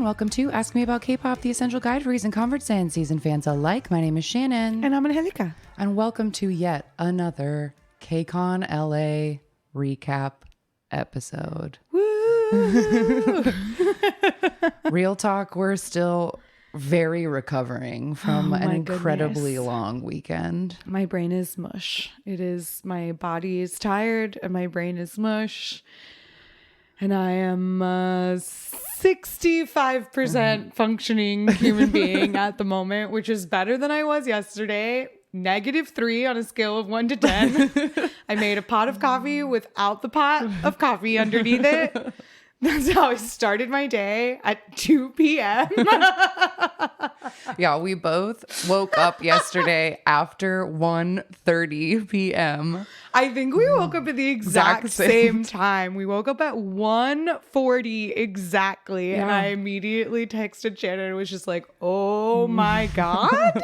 welcome to Ask Me About K-Pop, the essential guide for recent converts and season fans alike. My name is Shannon. And I'm Angelica. And welcome to yet another KCON LA recap episode. Woo! Real talk, we're still very recovering from an incredibly long weekend. My brain is mush. My body is tired and my brain is mush. And I am 65% functioning human being at the moment, which is better than I was yesterday. -3 on a scale of 1 to 10. I made a pot of coffee without the pot of coffee underneath it. That's how I started my day at 2 p.m. Yeah, we both woke up yesterday after 1:30 p.m. I think we woke up at the exact same time. We woke up at 1:40 exactly. Yeah. And I immediately texted Shannon and was just like, oh my God.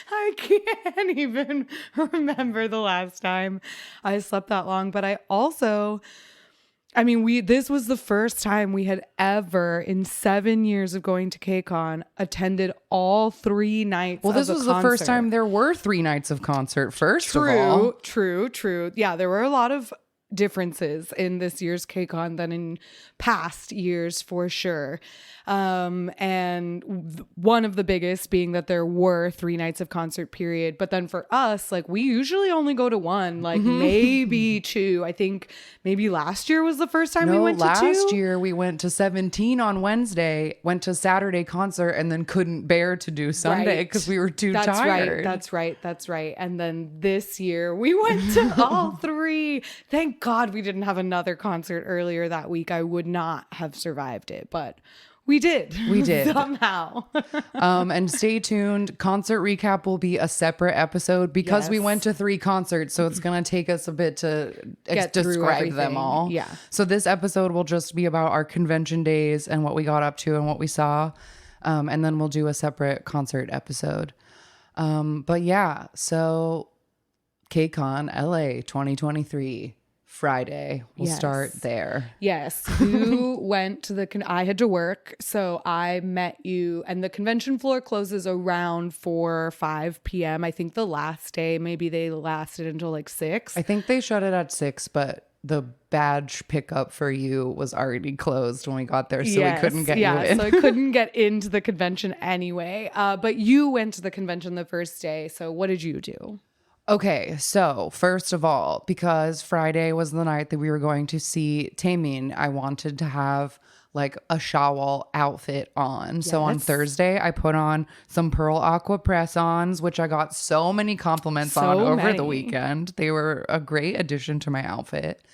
I can't even remember the last time I slept that long. But this was the first time we had ever, in 7 years of going to KCON, attended all 3 nights of the concert. Well, this was the first time there were 3 nights of concert, first of all. True. Yeah, there were a lot of differences in this year's KCON than in past years, for sure. And one of the biggest being that there were 3 nights of concert period. But then for us, like, we usually only go to 1, like maybe 2. I think maybe last year was the first time we went to 2. Last year we went to 17 on Wednesday, went to Saturday concert, and then couldn't bear to do Sunday because we were too tired. That's right. And then this year we went to all 3. Thank God we didn't have another concert earlier that week. I would not have survived it, but we did somehow. And stay tuned. Concert recap will be a separate episode because we went to 3 concerts. So it's going to take us a bit to describe them all. Yeah. So this episode will just be about our convention days and what we got up to and what we saw. And then we'll do a separate concert episode. But yeah, so KCON LA 2023. Friday. We'll start there. Yes. You went to I had to work, so I met you, and the convention floor closes around 4 or 5 p.m. I think the last day, maybe they lasted until like 6. I think they shut it at 6, but the badge pickup for you was already closed when we got there, so we couldn't get you in. So I couldn't get into the convention anyway. But you went to the convention the first day, so what did you do? Okay, so first of all, because Friday was the night that we were going to see Taemin, I wanted to have like a shawl outfit on. Yes. So on Thursday, I put on some Pearl Aqua press-ons, which I got so many compliments on over the weekend. They were a great addition to my outfit.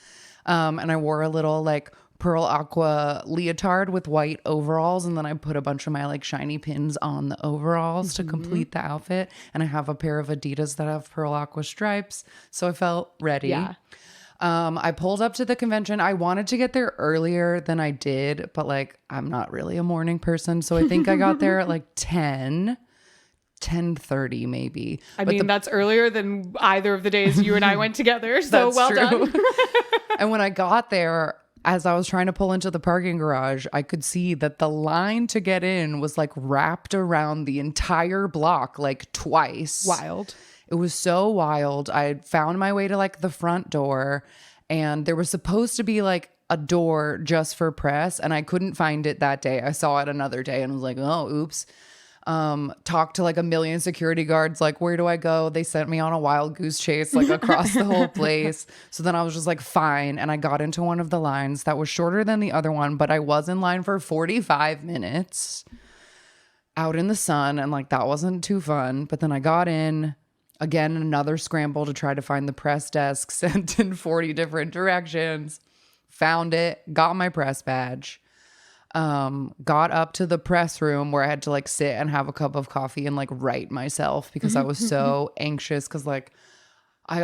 And I wore a little like Pearl Aqua leotard with white overalls, and then I put a bunch of my like shiny pins on the overalls to complete the outfit. And I have a pair of Adidas that have Pearl Aqua stripes, so I felt ready. Yeah. I pulled up to the convention. I wanted to get there earlier than I did, but like I'm not really a morning person, so I think I got there at like 10:30 maybe. That's earlier than either of the days you and I went together, so well done. And when I got there, as I was trying to pull into the parking garage, I could see that the line to get in was like wrapped around the entire block like twice. Wild. It was so wild. I found my way to like the front door, and there was supposed to be like a door just for press, and I couldn't find it that day. I saw it another day and was like, oh, oops. Talked to like a million security guards, like, where do I go? They sent me on a wild goose chase, like across the whole place. So then I was just like, fine. And I got into one of the lines that was shorter than the other one, but I was in line for 45 minutes out in the sun. And like, that wasn't too fun. But then I got in again, another scramble to try to find the press desk, sent in 40 different directions, found it, got my press badge. Got up to the press room where I had to like sit and have a cup of coffee and like write myself because I was so anxious because like I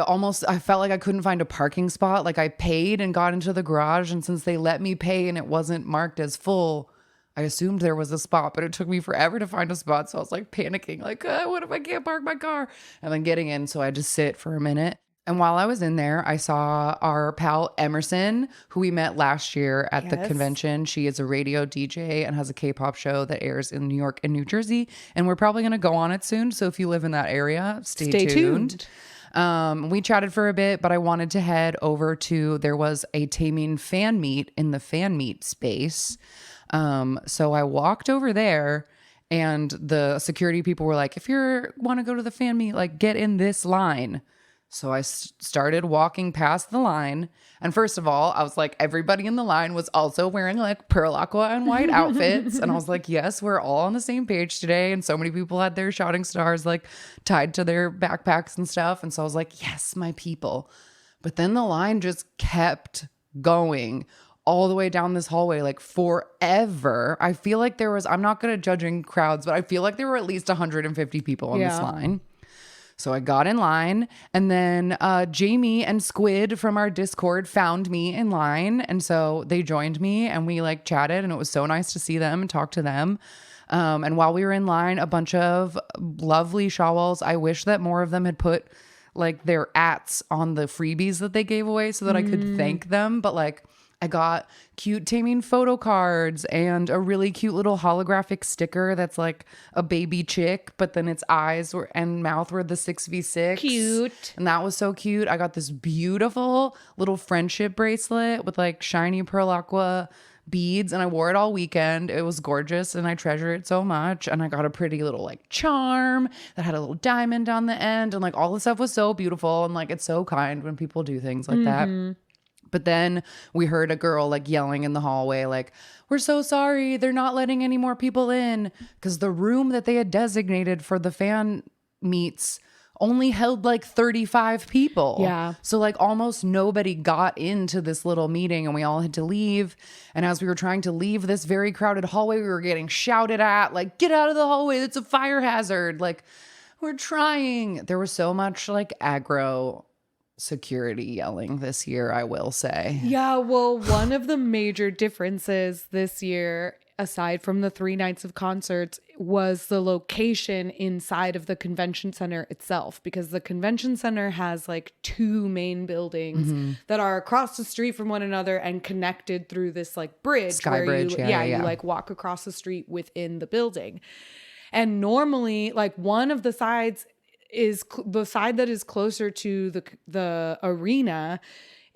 felt like I couldn't find a parking spot. Like I paid and got into the garage, and since they let me pay and it wasn't marked as full, I assumed there was a spot, but it took me forever to find a spot. So I was like panicking, like, what if I can't park my car? And then getting in, so I just sit for a minute. And while I was in there, I saw our pal Emerson, who we met last year at the convention. She is a radio DJ and has a K-pop show that airs in New York and New Jersey. And we're probably going to go on it soon. So if you live in that area, stay tuned. We chatted for a bit, but I wanted to head over to, there was a Taemin fan meet in the fan meet space. So I walked over there. And the security people were like, if you want to go to the fan meet, like get in this line. So I started walking past the line. And first of all, I was like, everybody in the line was also wearing like pearl aqua and white outfits. And I was like, yes, we're all on the same page today. And so many people had their shouting stars like tied to their backpacks and stuff. And so I was like, yes, my people. But then the line just kept going all the way down this hallway, like forever. I feel like there was, I'm not good at judging crowds, but I feel like there were at least 150 people on this line. So I got in line, and then Jamie and Squid from our Discord found me in line. And so they joined me and we like chatted, and it was so nice to see them and talk to them. And while we were in line, a bunch of lovely shawls. I wish that more of them had put like their ats on the freebies that they gave away so that I could thank them. But like, I got cute Taemin photo cards and a really cute little holographic sticker that's like a baby chick, but then its eyes and mouth were the 6v6. Cute. And that was so cute. I got this beautiful little friendship bracelet with like shiny pearl aqua beads, and I wore it all weekend. It was gorgeous and I treasure it so much. And I got a pretty little like charm that had a little diamond on the end, and like all the stuff was so beautiful, and like it's so kind when people do things like that. But then we heard a girl like yelling in the hallway, like, we're so sorry, they're not letting any more people in, because the room that they had designated for the fan meets only held like 35 people. Yeah. So like almost nobody got into this little meeting, and we all had to leave. And as we were trying to leave this very crowded hallway, we were getting shouted at, like, get out of the hallway, it's a fire hazard. Like, we're trying. There was so much like aggro security yelling this year, I will say. Yeah, well, one of the major differences this year, aside from the 3 nights of concerts, was the location inside of the convention center itself, because the convention center has like 2 main buildings that are across the street from one another and connected through this like bridge. Sky bridge, you like walk across the street within the building. And normally, like, one of the sides is the side that is closer to the arena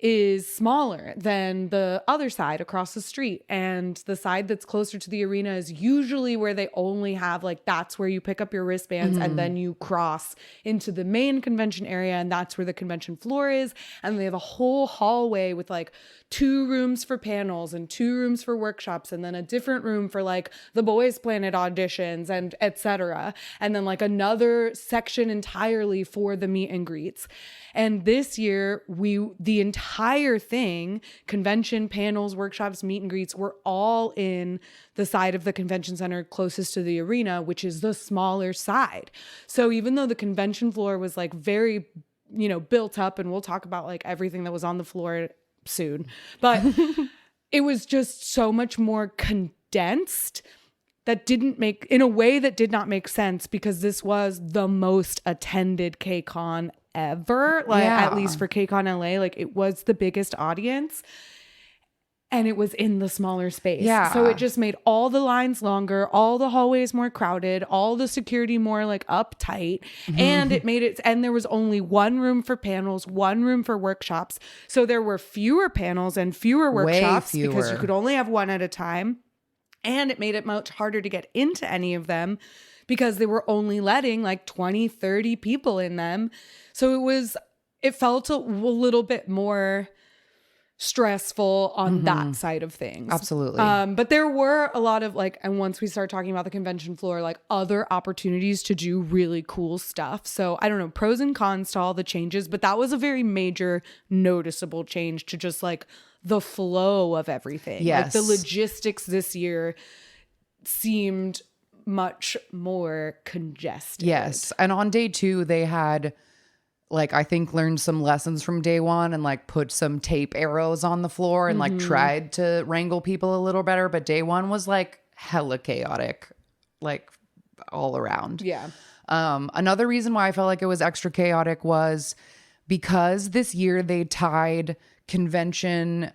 is smaller than the other side across the street. And the side that's closer to the arena is usually where they only have like, that's where you pick up your wristbands and then you cross into the main convention area, and that's where the convention floor is. And they have a whole hallway with like 2 rooms for panels and 2 rooms for workshops, and then a different room for like the Boys Planet auditions and etc. And then like another section entirely for the meet and greets. And this year, the entire thing, convention, panels, workshops, meet and greets, were all in the side of the convention center closest to the arena, which is the smaller side. So even though the convention floor was like very, built up, and we'll talk about like everything that was on the floor soon, but it was just so much more condensed that in a way that did not make sense, because this was the most attended KCON ever, like at least for KCON LA. Like, it was the biggest audience, and it was in the smaller space. Yeah. So it just made all the lines longer, all the hallways more crowded, all the security more like uptight. And it made it, and there was only 1 room for panels, 1 room for workshops. So there were fewer panels and fewer workshops because you could only have 1 at a time. And it made it much harder to get into any of them because they were only letting like 20, 30 people in them. So it felt a little bit more stressful on that side of things. Absolutely. But there were a lot of like, and once we start talking about the convention floor, like other opportunities to do really cool stuff. So I don't know, pros and cons to all the changes, but that was a very major noticeable change to just like the flow of everything. Yes. Like the logistics this year seemed much more congested. Yes. And on day 2, they had like, I think, learned some lessons from day 1 and like put some tape arrows on the floor and like tried to wrangle people a little better. But day 1 was like hella chaotic, like all around. Yeah. Another reason why I felt like it was extra chaotic was because this year they tied convention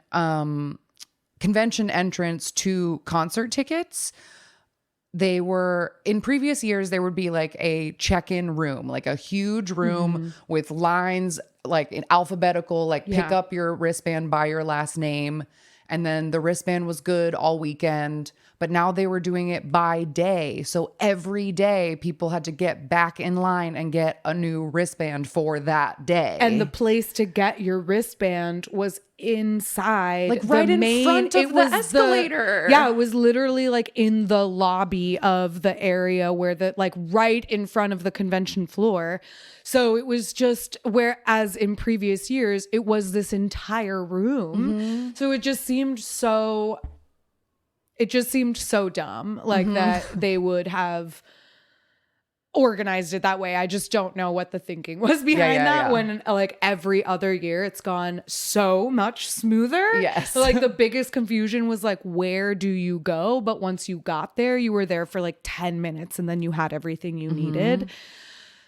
entrance to concert tickets. They were, in previous years, there would be like a check-in room, like a huge room with lines, like in alphabetical, like pick up your wristband by your last name. And then the wristband was good all weekend. But now they were doing it by day. So every day people had to get back in line and get a new wristband for that day. And the place to get your wristband was inside, like right in front of the escalator. It was literally like in the lobby of the area where like right in front of the convention floor. So it was just, whereas in previous years, it was this entire room. So it just seemed so dumb, like that they would have organized it that way. I just don't know what the thinking was behind that when like every other year it's gone so much smoother. Yes. Like the biggest confusion was like, where do you go? But once you got there, you were there for like 10 minutes and then you had everything you needed.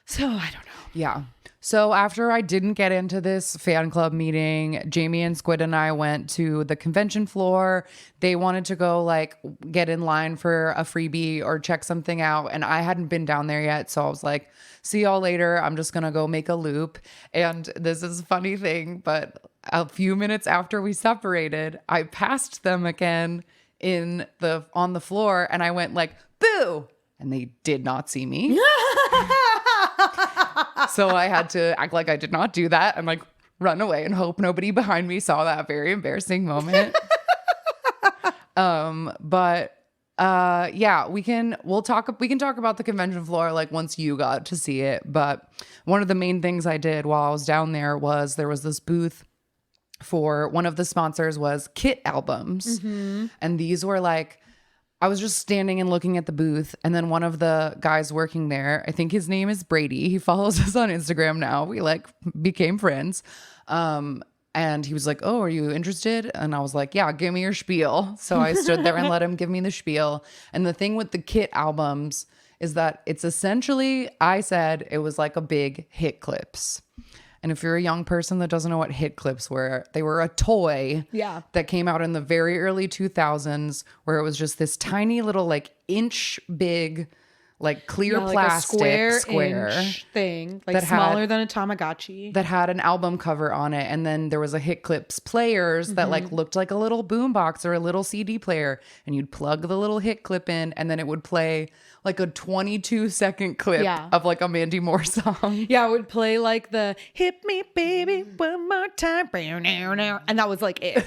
So I don't know. Yeah. So after I didn't get into this fan club meeting, Jamie and Squid and I went to the convention floor. They wanted to go like get in line for a freebie or check something out. And I hadn't been down there yet. So I was like, see y'all later. I'm just going to go make a loop. And this is a funny thing, but a few minutes after we separated, I passed them again on the floor and I went like, boo. And they did not see me. So I had to act like I did not do that and like run away and hope nobody behind me saw that very embarrassing moment. Yeah, we can talk about the convention floor like once you got to see it. But one of the main things I did while I was down there was this booth for one of the sponsors was Kit albums. And these were like, I was just standing and looking at the booth, and then one of the guys working there, I think his name is Brady. He follows us on Instagram now. We like became friends. And he was like, oh, are you interested? And I was like, yeah, give me your spiel. So I stood there and let him give me the spiel. And the thing with the Kit albums is that it's essentially, I said it was like a big hit clips. And if you're a young person that doesn't know what hit clips were, they were a toy that came out in the very early 2000s where it was just this tiny little like inch big, like clear plastic square inch thing, like smaller than a Tamagotchi, that had an album cover on it. And then there was a hit clips players that like looked like a little boombox or a little CD player, and you'd plug the little hit clip in and then it would play like a 22-second clip of like a Mandy Moore song. Yeah, it would play like the "Hit Me Baby One More Time," and that was like it.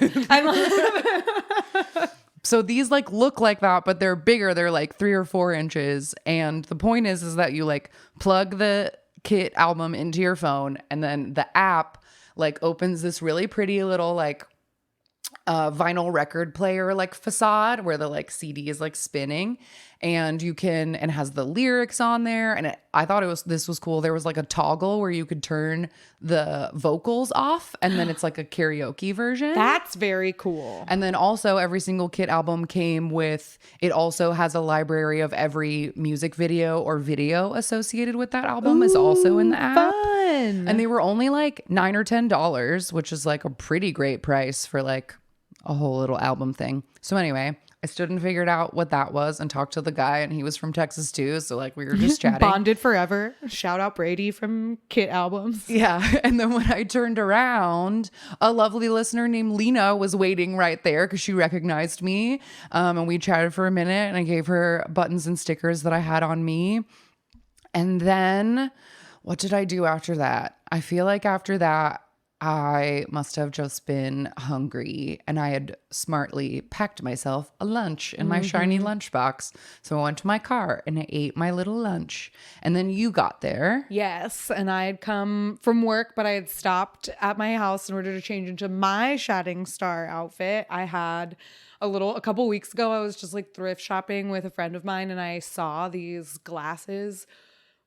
So these like look like that, but they're bigger. They're like 3 or 4 inches. And the point is that you like plug the Kit album into your phone, and then the app like opens this really pretty little like vinyl record player like facade where the like CD is like spinning, and has the lyrics on there. And I thought this was cool. There was like a toggle where you could turn the vocals off, and then it's like a karaoke version. That's very cool. And then also every single Kit album it also has a library of every music video or video associated with that album is also in the app. Fun. And they were only like $9 or $10, which is like a pretty great price for like a whole little album thing. So anyway, I stood and figured out what that was and talked to the guy, and he was from Texas too. So like we were just chatting. Bonded forever. Shout out Brady from Kit albums. Yeah. And then when I turned around, a lovely listener named Lena was waiting right there because she recognized me. And we chatted for a minute, and I gave her buttons and stickers that I had on me. And then what did I do after that? I feel like after that, I must have just been hungry, and I had smartly packed myself a lunch in my shiny lunchbox. So I went to my car and I ate my little lunch. And then you got there. Yes. And I had come from work, but I had stopped at my house in order to change into my Shining Star outfit. I had a couple weeks ago, I was just like thrift shopping with a friend of mine, and I saw these glasses,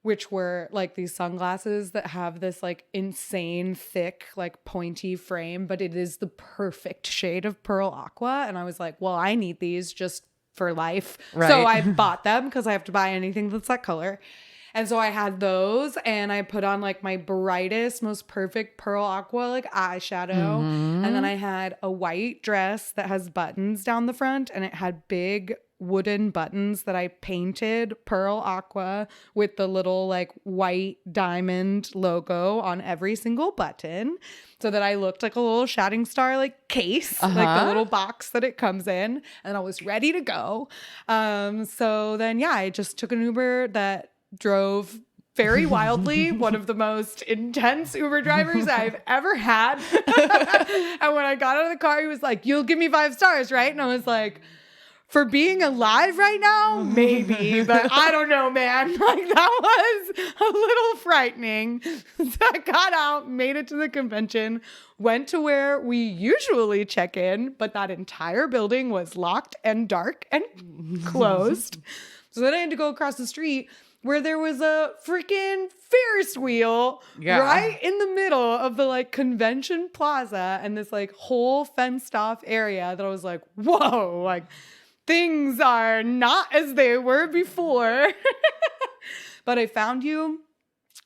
which were like these sunglasses that have this like insane thick, like pointy frame, but it is the perfect shade of pearl aqua. And I was like, well, I need these just for life. Right. So I bought them because I have to buy anything that's that color. And so I had those, and I put on like my brightest, most perfect pearl aqua like eyeshadow. And then I had a white dress that has buttons down the front, and it had big wooden buttons that I painted pearl aqua with the little like white diamond logo on every single button, so that I looked like a little shouting star like case, like the little box that it comes in, and I was ready to go. So then I just took an Uber that drove very wildly, one of the most intense Uber drivers I've ever had. And when I got out of the car, he was like, "You'll give me 5 stars, right?" And I was like, "For being alive right now, maybe, but I don't know, man." Like, that was a little frightening. So I got out, made it to the convention, went to where we usually check in, but that entire building was locked and dark and closed. So then I had to go across the street where there was a freaking Ferris wheel right in the middle of the like convention plaza and this like whole fenced off area that I was like, whoa, like things are not as they were before. But I found you.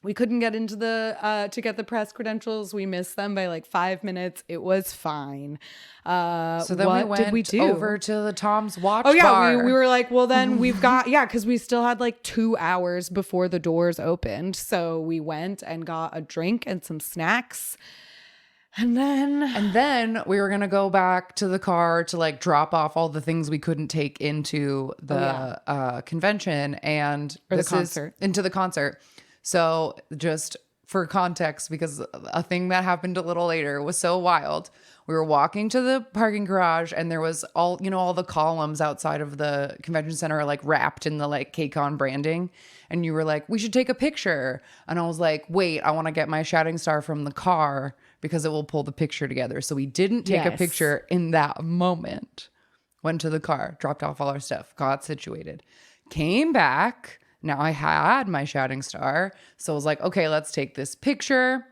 We couldn't get into the to get the press credentials. We missed them by like 5 minutes. It was fine. So then we went over to the Tom's Watch Bar. Bar. We were like, well, then we've got, because we still had like 2 hours before the doors opened. So we went and got a drink and some snacks. And then we were going to go back to the car to like drop off all the things we couldn't take into the convention and the concert. Into the concert. So just for context, because a thing that happened a little later was so wild. We were walking to the parking garage and there was all the columns outside of the convention center are like wrapped in the like KCON branding. And you were like, "We should take a picture." And I was like, "Wait, I want to get my shouting star from the car because it will pull the picture together." So we didn't take a picture in that moment. Went to the car, dropped off all our stuff, got situated, came back. Now I had my shouting star. So I was like, okay, let's take this picture.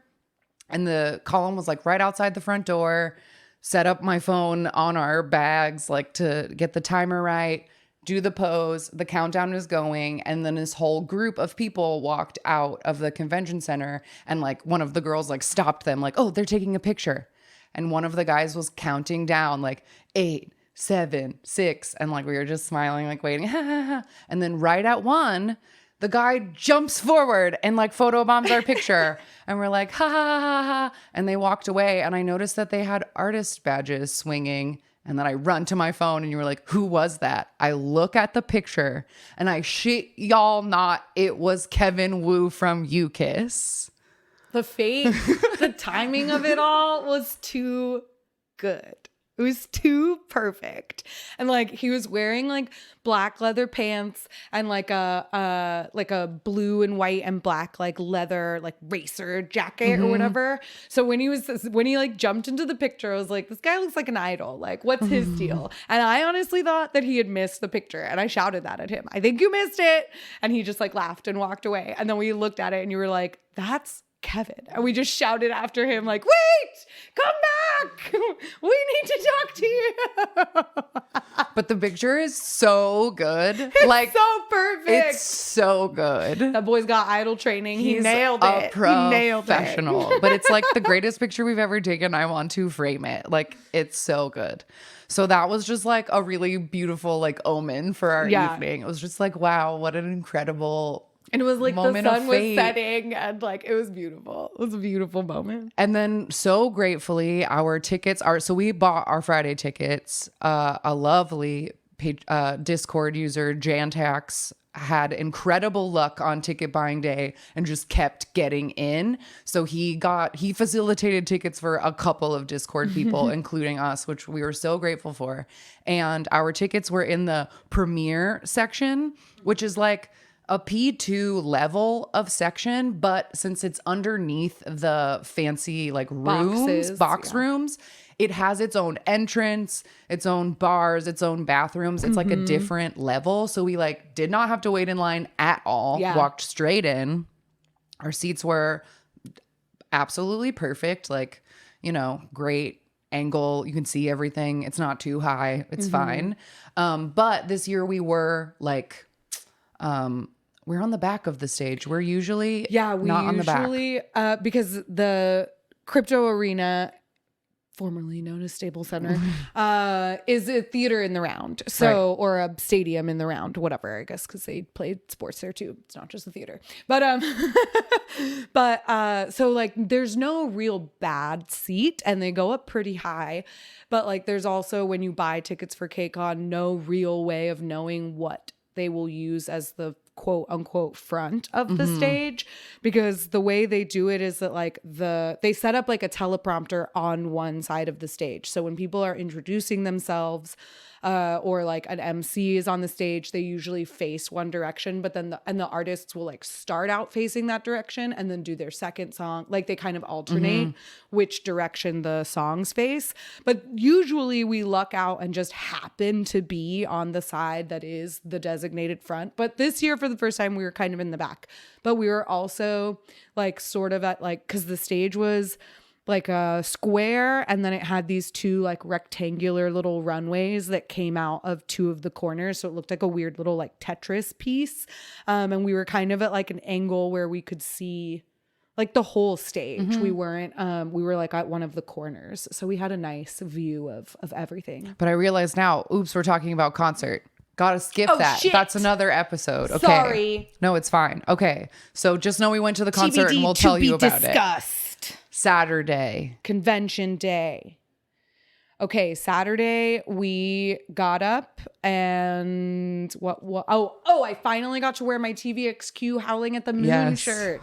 And the column was like right outside the front door. Set up my phone on our bags, like to get the timer right, do the pose. The countdown is going. And then this whole group of people walked out of the convention center. And like one of the girls like stopped them like, "Oh, they're taking a picture." And one of the guys was counting down like 8, 7, 6. And like we were just smiling, like waiting. And then right at 1, the guy jumps forward and like photobombs our picture. And we're like, "Ha ha ha ha." And they walked away. And I noticed that they had artist badges swinging. And then I run to my phone and you were like, "Who was that?" I look at the picture and I shit y'all not, it was Kevin Wu from U-Kiss. The fate, the timing of it all was too good. It was too perfect. And like he was wearing like black leather pants and like a blue and white and black like leather like racer jacket or whatever. So when he like jumped into the picture, I was like, this guy looks like an idol. Like, what's his deal? And I honestly thought that he had missed the picture, and I shouted that at him. "I think you missed it." And he just like laughed and walked away. And then we looked at it and you were like, "That's Kevin." And we just shouted after him like, "Wait, come back. We need to talk to you." But the picture is so good. It's like so perfect. It's so good. That boy's got idol training. He He's nailed a it. He nailed it. professional. But it's like the greatest picture we've ever taken. I want to frame it. Like it's so good. So that was just like a really beautiful like omen for our evening. It was just like, wow, what an incredible And it was like the moment sun of was fate. setting and like it was beautiful. It was a beautiful moment. And then so gratefully our tickets are, so we bought our Friday tickets. A lovely Discord user, Jantax, had incredible luck on ticket buying day and just kept getting in. So he facilitated tickets for a couple of Discord people, including us, which we were so grateful for. And our tickets were in the premiere section, which is like a P2 level of section, but since it's underneath the fancy like rooms, box rooms, it has its own entrance, its own bars, its own bathrooms. It's like a different level. So we like did not have to wait in line at all. Yeah. Walked straight in. Our seats were absolutely perfect. Like, great angle. You can see everything. It's not too high. It's fine. But this year we were like, We're on the back of the stage. We're usually we not on the back. usually because the crypto arena, formerly known as Staples Center, is a theater in the round. So, or a stadium in the round, whatever, I guess, because they played sports there too. It's not just a theater. But, so like there's no real bad seat and they go up pretty high. But like there's also, when you buy tickets for KCON, no real way of knowing what they will use as the quote unquote front of the stage, because the way they do it is that like they set up like a teleprompter on one side of the stage. So when people are introducing themselves, or like an MC is on the stage, they usually face one direction, but then the artists will like start out facing that direction and then do their second song. Like they kind of alternate which direction the songs face. But usually we luck out and just happen to be on the side that is the designated front. But this year, for the first time, we were kind of in the back. But we were also like sort of at like, because the stage was like a square, and then it had these two like rectangular little runways that came out of two of the corners, so it looked like a weird little like Tetris piece, and we were kind of at like an angle where we could see like the whole stage. We weren't we were like at one of the corners, so we had a nice view of everything. But I realize now, oops, we're talking about concert. Gotta skip that. Shit. That's another episode. Okay. Sorry. No, it's fine. Okay. So just know we went to the concert and we'll tell you about it. Saturday. Convention day. Okay, Saturday we got up and I finally got to wear my TVXQ Howling at the Moon shirt.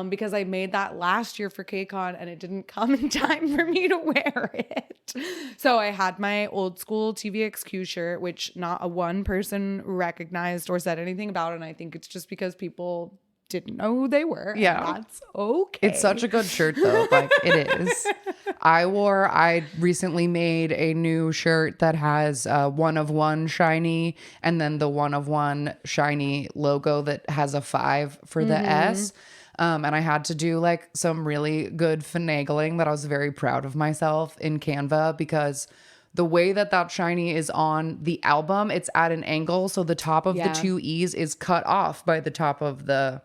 Because I made that last year for KCON and it didn't come in time for me to wear it. So I had my old school TVXQ shirt, which not a one person recognized or said anything about, and I think it's just because people didn't know who they were. Yeah. That's okay. It's such a good shirt though. Like it is. I recently made a new shirt that has one of one shiny and then the one of one shiny logo that has a 5 for the S. And I had to do like some really good finagling that I was very proud of myself in Canva, because the way that shiny is on the album, it's at an angle. So the top of the two E's is cut off by the top of the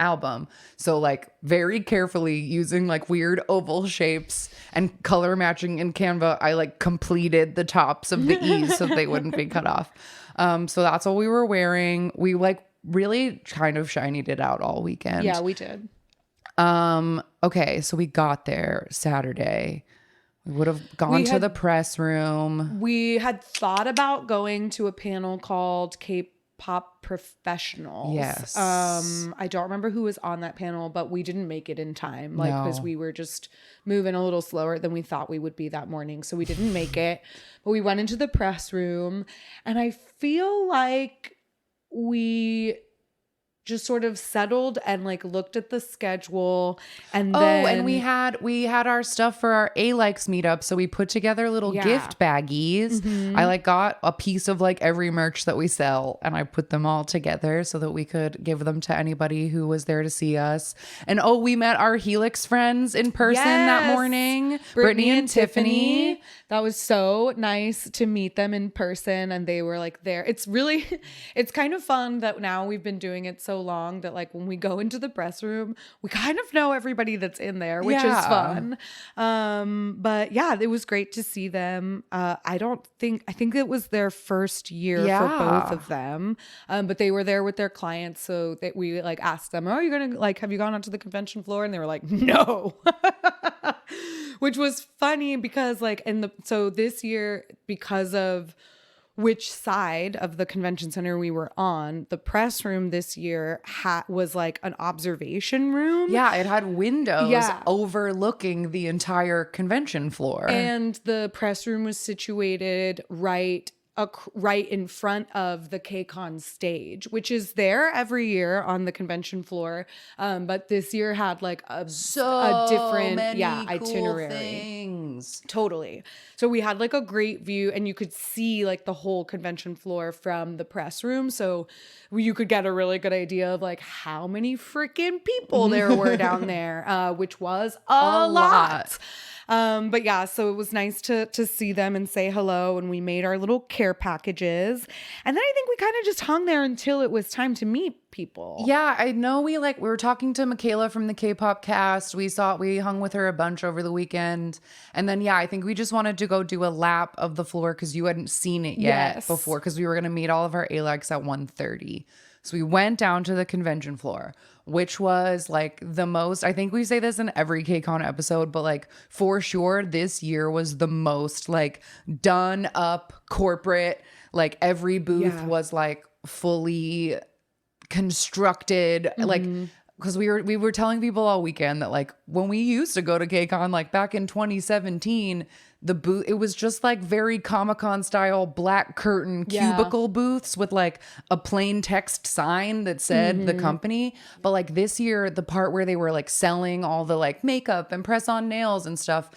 album. So like very carefully using like weird oval shapes and color matching in Canva, I like completed the tops of the E's so they wouldn't be cut off. So that's what we were wearing. We like really kind of shinied it out all weekend. Yeah, we did. Okay, so we got there Saturday. We would have gone to the press room. We had thought about going to a panel called K-pop Professionals. Yes. I don't remember who was on that panel, but we didn't make it in time, like because we were just moving a little slower than we thought we would be that morning, so we didn't make it. But we went into the press room, and I feel like we just sort of settled and like looked at the schedule, and then we had our stuff for our A-Likes meetup, so we put together little gift baggies. I like got a piece of like every merch that we sell, and I put them all together so that we could give them to anybody who was there to see us. And we met our Helix friends in person that morning, Brittany and Tiffany. That was so nice to meet them in person, and they were like there. It's kind of fun that now we've been doing it so long that like when we go into the press room, we kind of know everybody that's in there, which is fun. But yeah, it was great to see them. I think it was their first year for both of them. But they were there with their clients, so that we like asked them, "Oh, you're gonna like have you gone onto the convention floor?" And they were like, "No." Which was funny because like so this year, because of which side of the convention center we were on, the press room this year was like an observation room. Yeah, it had windows overlooking the entire convention floor. And the press room was situated right in front of the KCON stage, which is there every year on the convention floor. But this year had like a different itinerary. Cool things. Totally. So we had like a great view, and you could see like the whole convention floor from the press room. So you could get a really good idea of like how many freaking people there were down there, which was a lot. But yeah, so it was nice to see them and say hello, and we made our little care packages. And then I think we kind of just hung there until it was time to meet people. Yeah, I know we were talking to Michaela from the K-pop cast. We hung with her a bunch over the weekend. And then, yeah, I think we just wanted to go do a lap of the floor because you hadn't seen it yet before, because we were going to meet all of our ALEX at 1:30. So we went down to the convention floor, which was like the most, I think we say this in every KCON episode, but like for sure this year was the most like done up corporate. Like every booth was like fully constructed, like, because we were telling people all weekend that like when we used to go to KCON like back in 2017, the booth, it was just like very Comic-Con style black curtain cubicle booths with like a plain text sign that said the company. But like this year, the part where they were like selling all the like makeup and press on nails and stuff,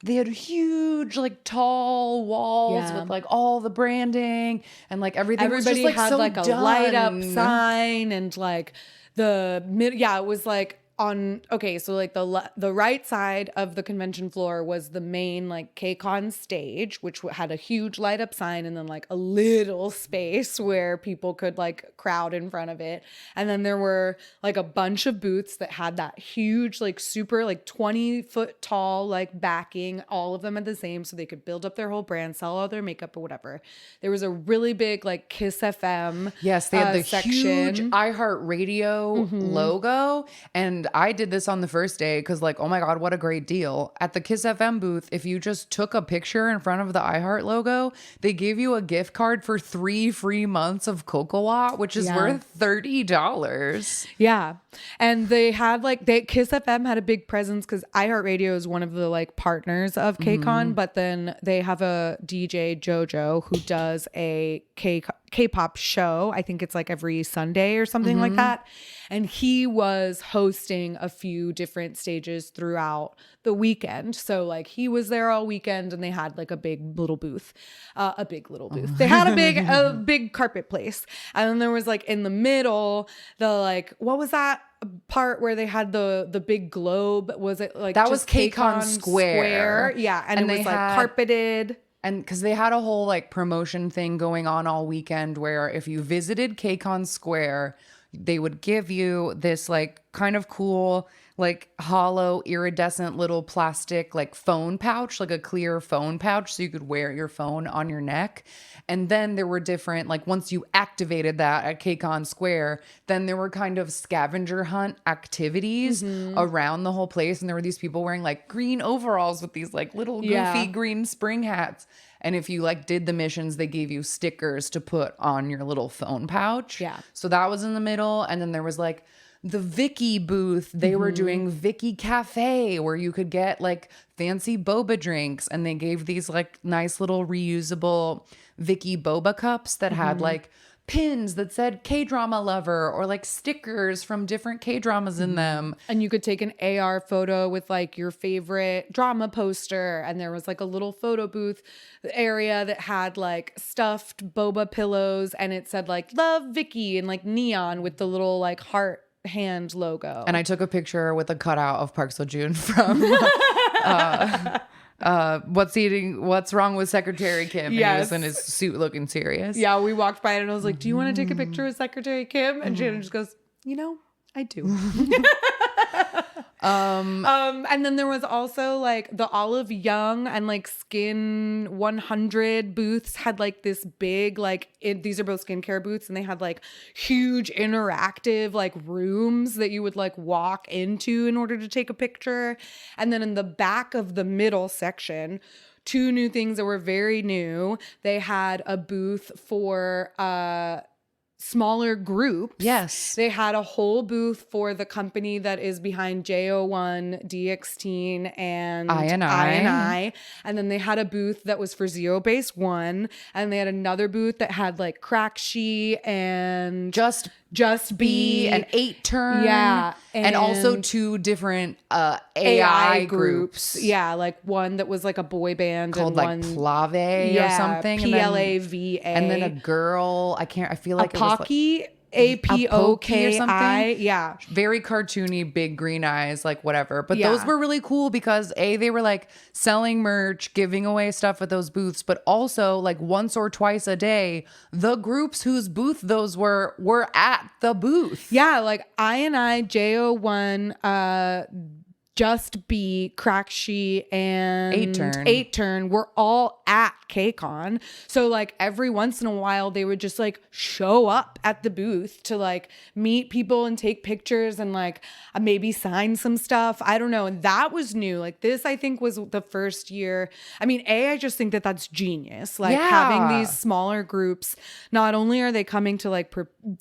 they had huge, like tall walls with like all the branding, and like everything was just like had so like a done. light up sign, and like it was like on, okay, so like the right side of the convention floor was the main like KCON stage, which had a huge light up sign, and then like a little space where people could like crowd in front of it. And then there were like a bunch of booths that had that huge, like super like 20-foot tall like backing, all of them at the same, so they could build up their whole brand, sell all their makeup or whatever. There was a really big like Kiss FM Yes, they had the section. huge iHeartRadio logo. And I did this on the first day because like, oh my God, what a great deal. At the Kiss FM booth, if you just took a picture in front of the iHeart logo, they gave you a gift card for 3 free months of Kpop-y, which is worth $30. Yeah. And they had like, Kiss FM had a big presence because iHeartRadio is one of the like partners of KCON, but then they have a DJ JoJo who does a K-pop show. I think it's like every Sunday or something like that. And he was hosting a few different stages throughout the weekend. So like he was there all weekend, and they had like a big little booth. They had a big carpet place. And then there was like in the middle, the like, what was that part where they had the big globe? Was it like that just was KCON Square? Yeah. And it was like carpeted. And because they had a whole like promotion thing going on all weekend where if you visited KCON Square, they would give you this like kind of cool, like hollow iridescent little plastic like phone pouch, like a clear phone pouch, so you could wear your phone on your neck. And then there were different, like once you activated that at KCON Square, then there were kind of scavenger hunt activities around the whole place. And there were these people wearing like green overalls with these like little goofy green spring hats. And if you like did the missions, they gave you stickers to put on your little phone pouch. Yeah. So that was in the middle. And then there was like the Vicky booth. They were doing Vicky Cafe where you could get like fancy boba drinks. And they gave these like nice little reusable Vicky boba cups that had like pins that said K-drama lover, or like stickers from different K-dramas in them. And you could take an AR photo with like your favorite drama poster. And there was like a little photo booth area that had like stuffed boba pillows, and it said like love Vicky in like neon with the little like heart hand logo. And I took a picture with a cutout of Park Seo-joon from What's Wrong with Secretary Kim? Yes. He was in his suit looking serious. Yeah, we walked by and I was like, do you want to take a picture with Secretary Kim? And Shannon just goes, I do. And then there was also like the Olive Young and like Skin 100 booths had like this big these are both skincare booths, and they had like huge interactive like rooms that you would like walk into in order to take a picture. And then in the back of the middle section, 2 new things that were very new. They had a booth for smaller groups. Yes. They had a whole booth for the company that is behind JO1, DXteen, and I. And then they had a booth that was for Zero Base One. And they had another booth that had like Crackshi and Just Be and 8-turn. Yeah. And also 2 different AI groups. Yeah, like one that was like a boy band called and like Plave or something. PLAVA. And then a girl. I feel like it was Pocky APOKI or something. yeah. Very cartoony, big green eyes, like whatever. But Yeah. those were really cool because they were like selling merch, giving away stuff at those booths, but also like once or twice a day, the groups whose booth those were at the booth. Yeah, like I, JO1, Just Be, Crack She, and 8 Turn were all at KCON. So like every once in a while they would just like show up at the booth to like meet people and take pictures and like maybe sign some stuff. I don't know. And that was new. Like this, I think, was the first year. I mean, I just think that that's genius. Like having these smaller groups, not only are they coming to like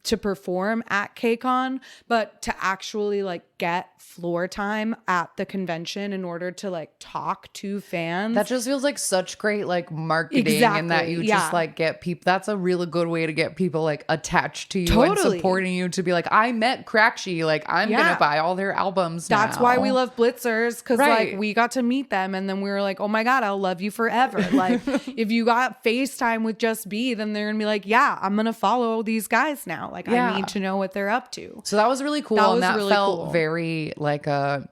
to perform at KCON, but to actually like get floor time at the convention in order to like talk to fans. That just feels like such great like marketing, and that you just like get people. That's a really good way to get people like attached to you and supporting you, to be like, I met Crackshy, like I'm gonna buy all their albums. That's why we love Blitzers, because like we got to meet them and then we were like, oh my God, I'll love you forever. Like if you got FaceTime with Just Be, then they're gonna be like, yeah, I'm gonna follow these guys now. Like I need to know what they're up to. So that was really cool. And that really felt very like a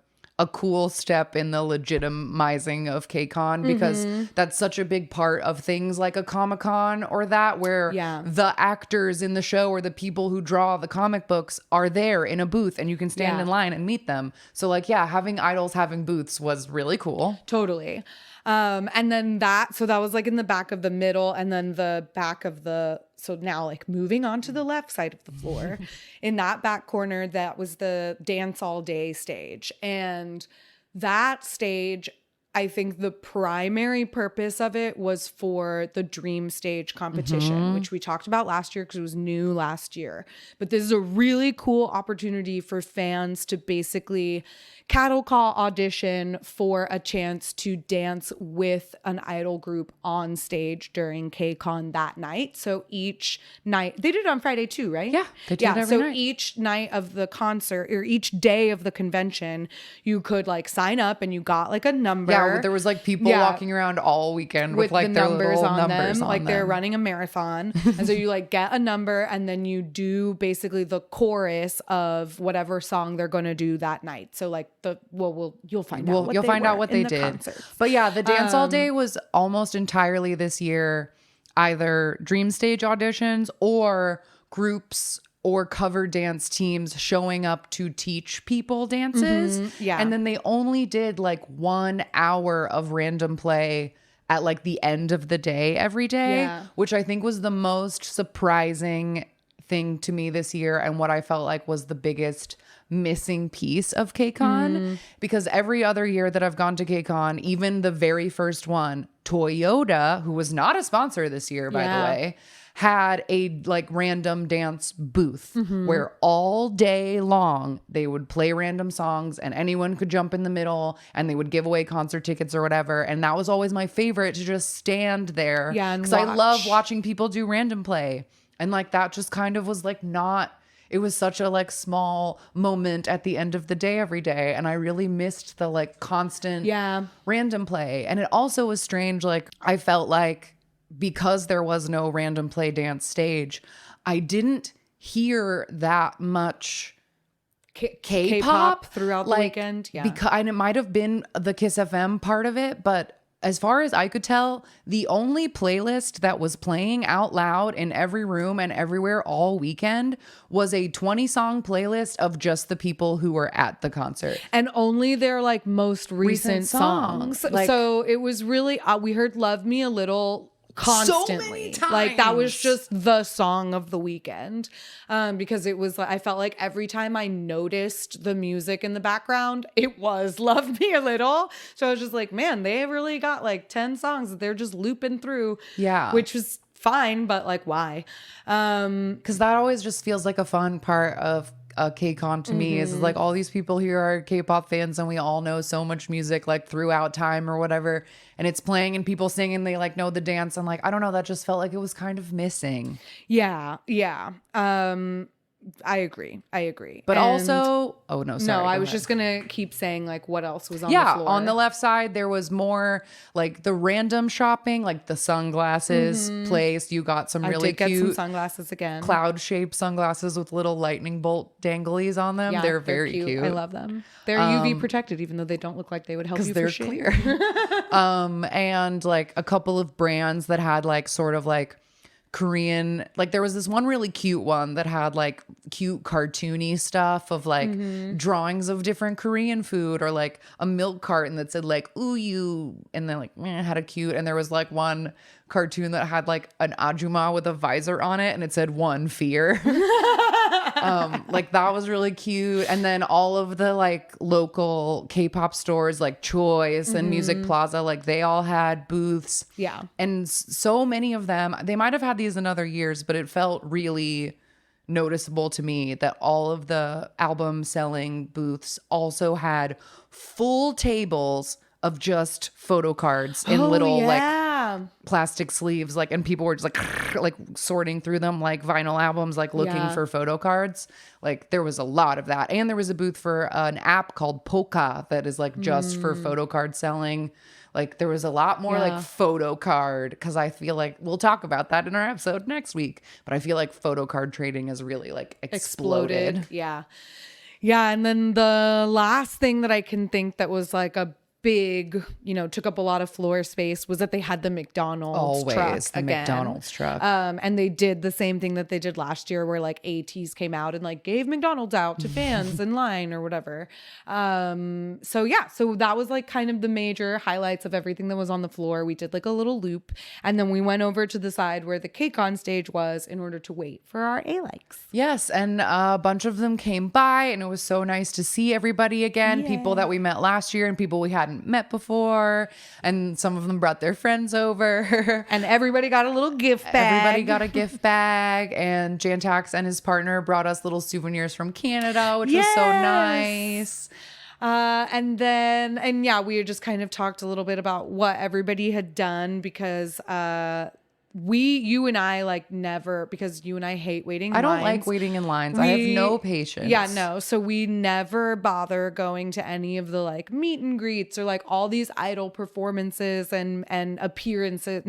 cool step in the legitimizing of KCON, because that's such a big part of things like a Comic-Con or that, where the actors in the show or the people who draw the comic books are there in a booth and you can stand in line and meet them. So like, having idols having booths was really cool. Totally. And then that was like in the back of the middle, and then the back of so now like moving on to the left side of the floor in that back corner, that was the Dance All Day stage. And that stage, I think the primary purpose of it was for the Dream Stage competition, which we talked about last year because it was new last year. But this is a really cool opportunity for fans to basically cattle call audition for a chance to dance with an idol group on stage during KCON that night. So each night, they did it on Friday too, right? Yeah, they did it every night. Each night of the concert, or each day of the convention, you could like sign up and you got like a number. Yeah, there was like people walking around all weekend with like the their numbers little on numbers them, on like them. they're running a marathon. And so you like get a number and then you do basically the chorus of whatever song they're going to do that night. So like you'll find out what they did. Concerts. But yeah, the Dance All Day was almost entirely this year either Dream Stage auditions or groups or cover dance teams showing up to teach people dances. And then they only did like 1 hour of random play at like the end of the day every day, which I think was the most surprising thing to me this year, and what I felt like was the biggest missing piece of KCON. Because every other year that I've gone to KCON, even the very first one, Toyota, who was not a sponsor this year, by the way, had a like random dance booth where all day long they would play random songs and anyone could jump in the middle, and they would give away concert tickets or whatever. And that was always my favorite, to just stand there. Because I love watching people do random play. And like that just kind of was like it was such a like small moment at the end of the day every day. And I really missed the like constant random play. And it also was strange. Like I felt like because there was no random play dance stage, I didn't hear that much K-pop throughout the weekend. And it might have been the Kiss FM part of it, but as far as I could tell, the only playlist that was playing out loud in every room and everywhere all weekend was a 20-song playlist of just the people who were at the concert. And only their like most recent songs. Like, so it was really, we heard Love Me a Little constantly. So many times. Like that was just the song of the weekend, because it was, I felt like every time I noticed the music in the background, it was Love Me a Little. So I was just like, man, they really got like 10 songs that they're just looping through, which was fine, but like why? Because that always just feels like a fun part of KCON to me, is like all these people here are K-pop fans and we all know so much music like throughout time or whatever, and it's playing and people singing, they like know the dance, and like I don't know, that just felt like it was kind of missing. I agree. But And also, oh no, sorry. no, I go was ahead. just gonna keep saying like what else was on the Yeah, floor. on the left side, there was more like the random shopping, like the sunglasses place. You got some I really did get some cute sunglasses again. cloud-shaped sunglasses with little lightning bolt danglies on them. Yeah, They're very cute. I love them. They're UV protected, even though they don't look like they would help you Because for they're shit. clear. And like a couple of brands that had like sort of like Korean, like there was this one really cute one that had like cute cartoony stuff of like drawings of different Korean food, or like a milk carton that said like uyu, and then like had a cute, and there was like one cartoon that had like an ajuma with a visor on it and it said one fear. Like that was really cute. And then all of the like local K-pop stores like Choice and Music Plaza, like they all had booths. Yeah. And so many of them, they might have had these in other years, but it felt really noticeable to me that all of the album selling booths also had full tables of just photo cards in little like plastic sleeves, like, and people were just like sorting through them like vinyl albums, like looking for photo cards. Like there was a lot of that. And there was a booth for an app called Polka that is like just for photo card selling. Like there was a lot more like photo card, because I feel like we'll talk about that in our episode next week. But I feel like photo card trading has really like exploded. Yeah. Yeah. And then the last thing that I can think that was like a big, took up a lot of floor space was that they had the McDonald's truck again. McDonald's truck. And they did the same thing that they did last year, where like ATs came out and like gave McDonald's out to fans in line or whatever. So that was like kind of the major highlights of everything that was on the floor. We did like a little loop, and then we went over to the side where the KCON stage was in order to wait for our A-likes. Yes, and a bunch of them came by, and it was so nice to see everybody again. People that we met last year and people we hadn't met before, and some of them brought their friends over. And everybody got a little gift bag. Everybody got a gift bag, and Jantax and his partner brought us little souvenirs from Canada, which was so nice. We just kind of talked a little bit about what everybody had done, because you and I like never, because you and I hate waiting. I don't like waiting in lines. I have no patience. Yeah, no. So we never bother going to any of the like meet and greets or like all these idol performances and appearances,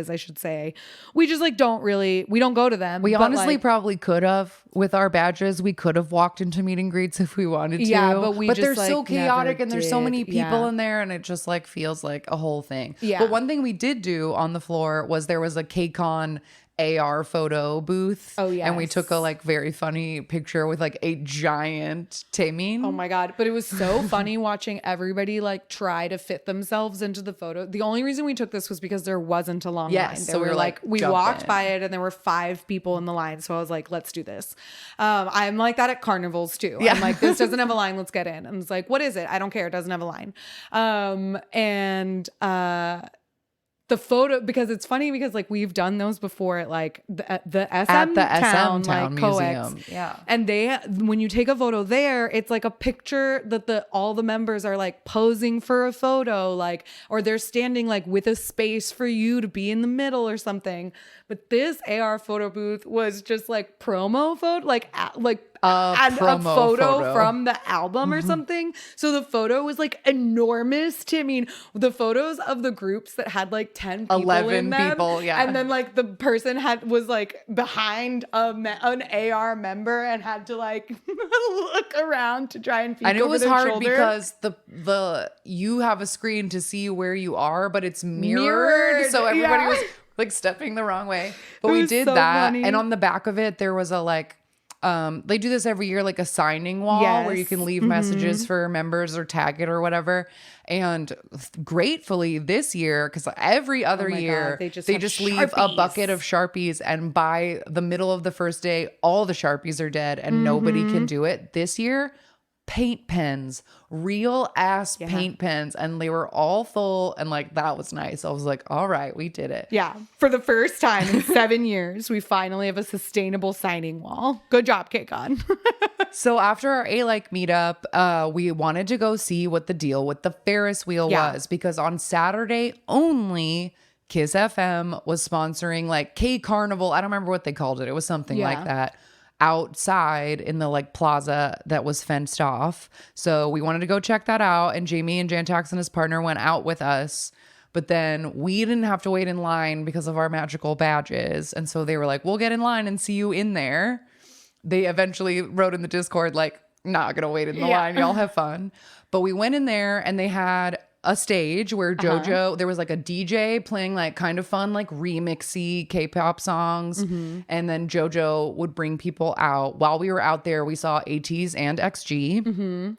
I should say. We just like we don't go to them. We honestly probably could have with our badges. We could have walked into meet and greets if we wanted to. Yeah, but they're so chaotic and there's so many people in there, and it just like feels like a whole thing. Yeah. But one thing we did do on the floor was there was a KCON AR photo booth. Oh yeah. And we took a like very funny picture with like a giant Taemin. Oh my God. But it was so funny watching everybody like try to fit themselves into the photo. The only reason we took this was because there wasn't a long line. So we were like we walked by it and there were 5 people in the line. So I was like, let's do this. I'm like that at carnivals too. Yeah. I'm like, this doesn't have a line. Let's get in. And it's like, what is it? I don't care. It doesn't have a line. The photo, because it's funny because like we've done those before at like the SM Town like Museum. COEX. Yeah. And when you take a photo there, it's like a picture that all the members are like posing for a photo, like, or they're standing like with a space for you to be in the middle or something. But this AR photo booth was just like promo photo, like a photo from the album or something. So the photo was like enormous. The photos of the groups that had like 10 people 11 in them, people, yeah. And then like the person was like behind an AR member and had to like look around to try and peek and it over was their hard shoulder. because the you have a screen to see where you are, but it's mirrored. So everybody was like stepping the wrong way. But we did so that. Funny. And on the back of it, there was a like, they do this every year, like a signing wall where you can leave messages for members or tag it or whatever. And gratefully this year, because every other year they just leave a bucket of Sharpies, and by the middle of the first day, all the Sharpies are dead and nobody can do it. This year, paint pens, real ass paint pens, and they were all full, and like that was nice. I was like, all right, we did it. Yeah, for the first time in 7 years, we finally have a sustainable signing wall. Good job, KCON. So after our A-like meetup, we wanted to go see what the deal with the Ferris wheel was, because on Saturday only, Kiss FM was sponsoring like K Carnival. I don't remember what they called it. It was something like that. outside in the like plaza that was fenced off. So we wanted to go check that out. And Jamie and Jantax and his partner went out with us. But then we didn't have to wait in line because of our magical badges. And so they were like, we'll get in line and see you in there. They eventually wrote in the Discord, like, not going to wait in the line. Y'all have fun. But we went in there and they had a stage where JoJo, there was like a DJ playing like kind of fun, like remixy K-pop songs. And then JoJo would bring people out. While we were out there, we saw ATEEZ and XG.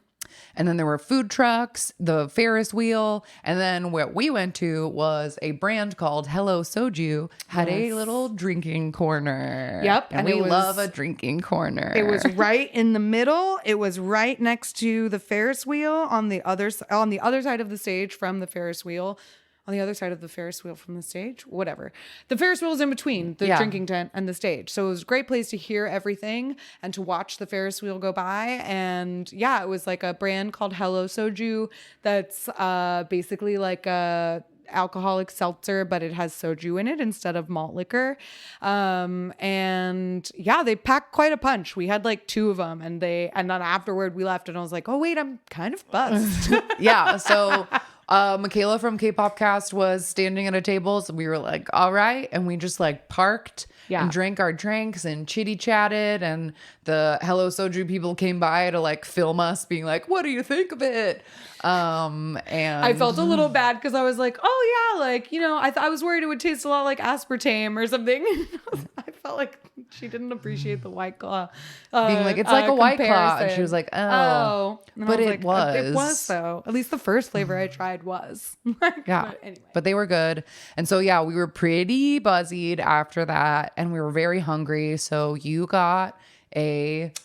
And then there were food trucks, the Ferris wheel. And then what we went to was a brand called Hello Soju, had a little drinking corner. Yep. And we love a drinking corner. It was right in the middle. It was right next to the Ferris wheel on the other side of the stage from the Ferris wheel. On the other side of the Ferris wheel from the stage, whatever. The Ferris wheel is in between the drinking tent and the stage. So it was a great place to hear everything and to watch the Ferris wheel go by. And yeah, it was like a brand called Hello Soju that's basically like a alcoholic seltzer, but it has soju in it instead of malt liquor. And yeah, they packed quite a punch. We had like 2 of them and then afterward we left and I was like, oh wait, I'm kind of buzzed. Yeah. So Michaela from K-Pop Cast was standing at a table. So we were like, all right. And we just like parked and drank our drinks and chitty chatted. And the Hello Soju people came by to like film us being like, what do you think of it? And I felt a little bad because I was like, oh yeah, like, you know, I was worried it would taste a lot like aspartame or something. I felt like she didn't appreciate the White Claw. Being like, it's like a White Claw. And she comparison. was like, oh. And But I it was. It was though. At least the first flavor I tried was. Yeah. But anyway. But they were good. And so, yeah, we were pretty buzzied after that. And we were very hungry. So you got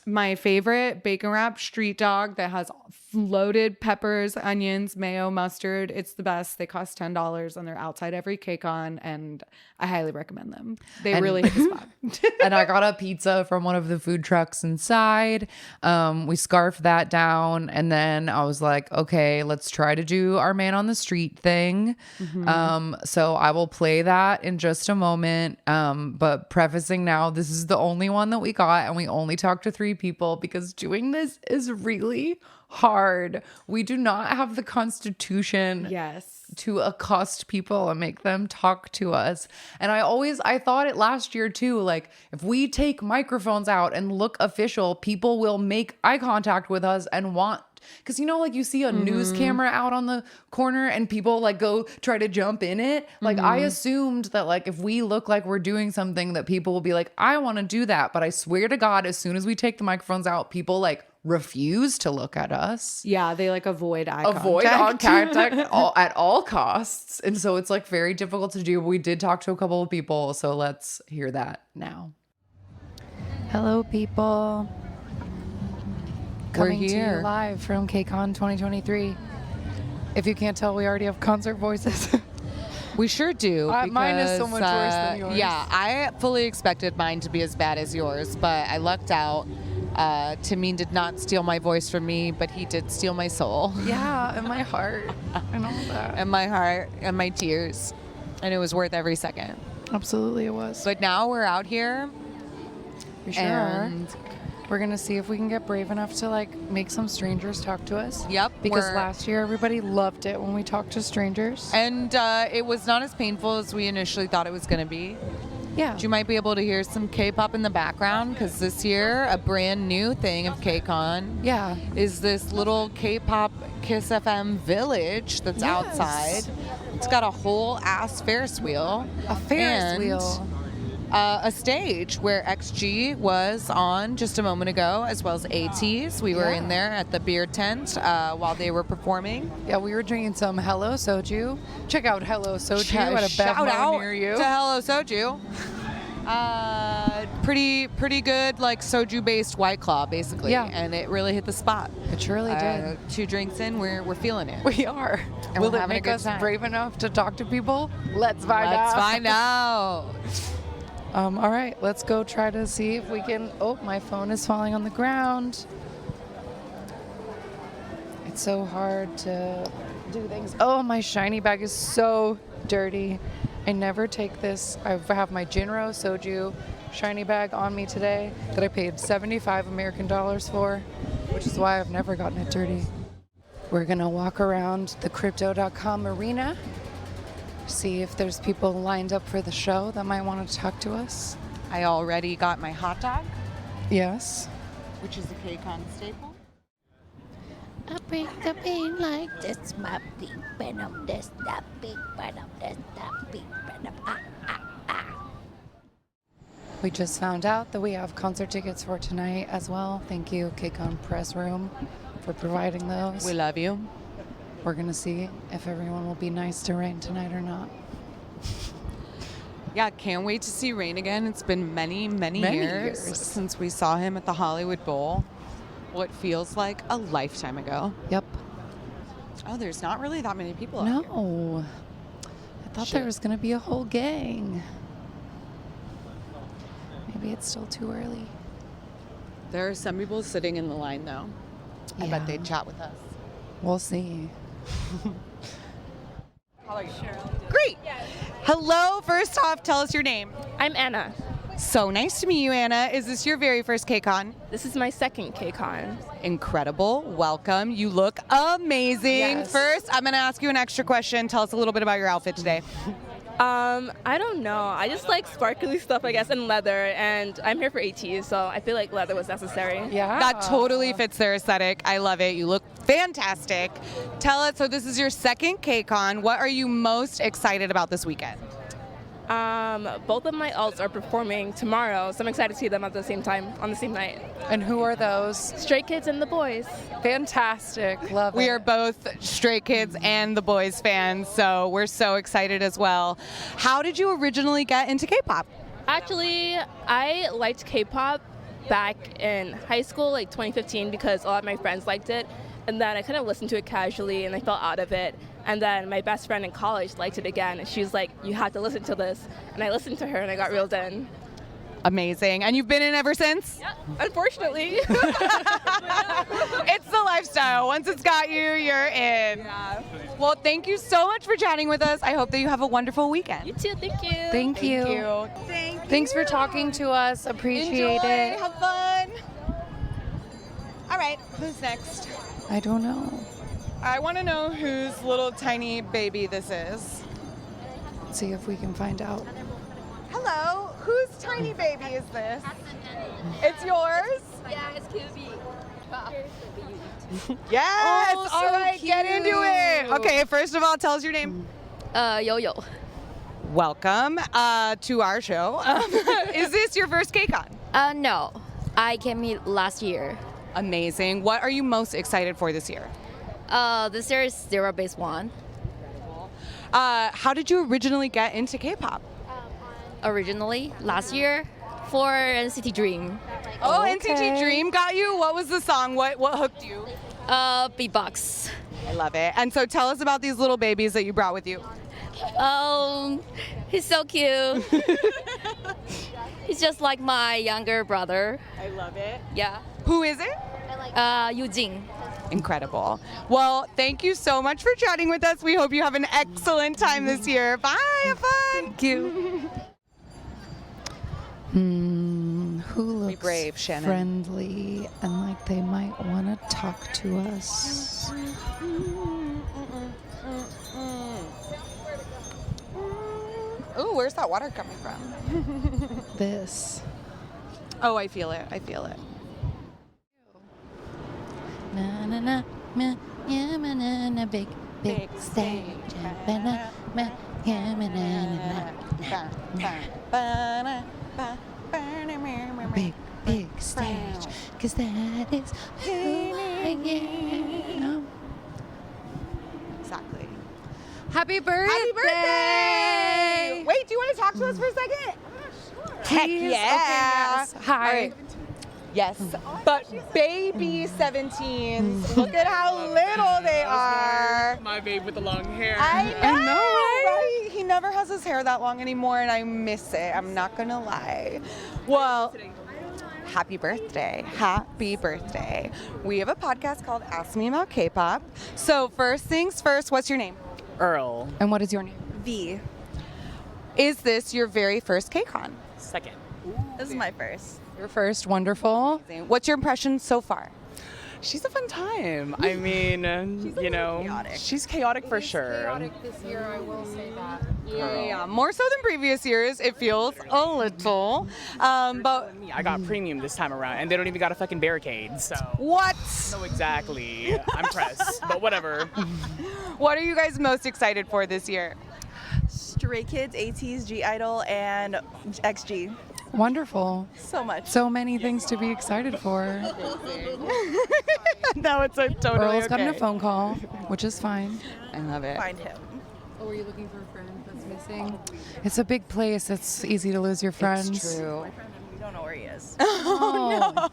my favorite bacon wrap street dog that has loaded peppers, onions, mayo, mustard. It's the best. They cost $10 and they're outside every KCON and I highly recommend them. They really hit the spot. And I got a pizza from one of the food trucks inside. We scarfed that down. And then I was like, okay, let's try to do our man on the street thing. So I will play that in just a moment. But prefacing now, this is the only one that we got. And we only talked to 3 people because doing this is really hard. We do not have the constitution to accost people and make them talk to us. And I thought it last year too, like if we take microphones out and look official, people will make eye contact with us and want, because you know, like you see a news camera out on the corner and people like go try to jump in it. Like I assumed that like if we look like we're doing something that people will be like, I want to do that. But I swear to God, as soon as we take the microphones out, people like refuse to look at us. Yeah, they like avoid eye contact at all costs. And so it's like very difficult to do. We did talk to a couple of people, so let's hear that now. Hello, people. Coming to you live from KCON 2023. If you can't tell, we already have concert voices. We sure do. Mine is so much worse than yours. Yeah, I fully expected mine to be as bad as yours, but I lucked out. Timeen did not steal my voice from me, but he did steal my soul. Yeah, and my heart and all that. And my heart and my tears. And it was worth every second. Absolutely it was. But now we're out here. We sure are. We're going to see if we can get brave enough to like make some strangers talk to us. Yep. Because last year everybody loved it when we talked to strangers. And it was not as painful as we initially thought it was going to be. Yeah. You might be able to hear some K-pop in the background because this year a brand new thing of KCON is this little K-pop Kiss FM village that's outside. It's got a whole ass Ferris wheel. A Ferris wheel. A stage where XG was on just a moment ago, as well as ATEEZ. We were in there at the beer tent while they were performing. Yeah, we were drinking some Hello Soju. Check out Hello Soju at a Shout out near you. to Hello Soju. Pretty good, like soju-based White Claw, basically. Yeah. And it really hit the spot. It surely did. 2 drinks in, we're feeling it. We are. And Will we're it having a make good us time. brave enough to talk to people? Let's find Let's find out. All right, let's go try to see if we can. Oh, my phone is falling on the ground. It's so hard to do things. Oh, my shiny bag is so dirty. I never take this. I have my Jinro Soju shiny bag on me today that I paid 75 American dollars for, which is why I've never gotten it dirty. We're gonna walk around the crypto.com arena, see if there's people lined up for the show that might want to talk to us. I already got my hot dog, Yes. which is a KCON staple. I break the pain like this, my big venom, this, that big venom, this, that big venom. We just found out that we have concert tickets for tonight as well. Thank you, KCON Press Room, for providing those. We love you. We're gonna see if everyone will be nice to Rain tonight or not. Yeah, can't wait to see Rain again. It's been many years since we saw him at the Hollywood Bowl. What feels like a lifetime ago. Yep. Oh, there's not really that many people out here. No. I thought there was gonna be a whole gang. Maybe it's still too early. There are some people sitting in the line, though. I bet Yeah. they'd chat with us. We'll see. Great. Hello. First off, tell us your name. I'm Anna. So nice to meet you, Anna. Is this your very first KCON? This is my second KCON. Incredible. Welcome. You look amazing. Yes. First, I'm going to ask you an extra question. Tell us a little bit about your outfit today. I don't know. I just like sparkly stuff, I guess, and leather. And I'm here for ATs, so I feel like leather was necessary. Yeah. That totally fits their aesthetic. I love it. You look fantastic. Tell us, so this is your second KCON. What are you most excited about this weekend? Both of my alts are performing tomorrow, so I'm excited to see them at the same time, on the same night. And who are those? Stray Kids and the Boys. Fantastic. Love We it. are both Stray Kids and the Boys fans, so we're so excited as well. How did you originally get into K-pop? Actually, I liked K-pop back in high school, like 2015, because a lot of my friends liked it. And then I kind of listened to it casually and I fell out of it. And then my best friend in college liked it again. And she was like, you have to listen to this. And I listened to her and I got reeled in. Amazing. And you've been in ever since? Yeah, unfortunately. It's the lifestyle. Once it's got you, you're in. Yeah. Well, thank you so much for chatting with us. I hope that you have a wonderful weekend. You too, thank you. Thank you. Thanks for talking to us. Appreciate Enjoy. it. Have fun. All right, who's next? I don't know. I want to know whose little tiny baby this is. Let's see if we can find out. Hello, whose tiny baby is this? It's yours? Yeah, it's Kpop-y. Yes! Oh, All so right, get into it. cute. Okay, first of all, tell us your name. Yo-yo. Welcome to our show. Is this your first KCON? No, I came here last year. Amazing. What are you most excited for this year? This year is Zero Base One. How did you originally get into K-pop? Originally, last year for NCT Dream. Oh, Okay. NCT Dream got you? What was the song? What hooked you? Beatbox. I love it. And so tell us about these little babies that you brought with you. He's so cute. He's just like my younger brother. I love it. Yeah. Who is it? Eugene. Incredible. Well, thank you so much for chatting with us. We hope you have an excellent time this year. Bye. Have fun. Thank you. Who looks brave, Shannon. friendly and like they might want to talk to us? Ooh, where's that water coming from? This. Oh, I feel it. I feel it. Na na na, ma, yeah, ma, na na, big stage. Ba, na, ma, yeah, ma, na na na. Big stage, 'cause that is who I am. Exactly. Happy birthday! Happy birthday! Wait, do you want to talk to us for a second? Heck Please? yeah! Okay, yes. Hi. All right. Yes, but baby 17s, look at how little they are. My babe with the long hair. I know, right? He never has his hair that long anymore, and I miss it. I'm not gonna lie. Well, happy birthday. Happy birthday. We have a podcast called Ask Me About K-Pop. So first things first, what's your name? Earl. And what is your name? V. Is this your very first KCON? Second. This is my first. Your first, wonderful. What's your impression so far? She's a fun time. I mean, you know, chaotic. she's chaotic for sure. This year, I will say that. Yeah, more so than previous years, it feels a little. But I got premium this time around, and they don't even got a fucking barricade. So what? no, exactly. I'm pressed, but whatever. What are you guys most excited for this year? Stray Kids, ATEEZ, G Idol, and XG. Wonderful. So much. So many things to be excited for. No, it's a totally Earl's okay. gotten a phone call, which is fine. I love it. Find him. Oh, are you looking for a friend that's missing? It's a big place. It's easy to lose your friends. It's true. We don't know where he is. Oh,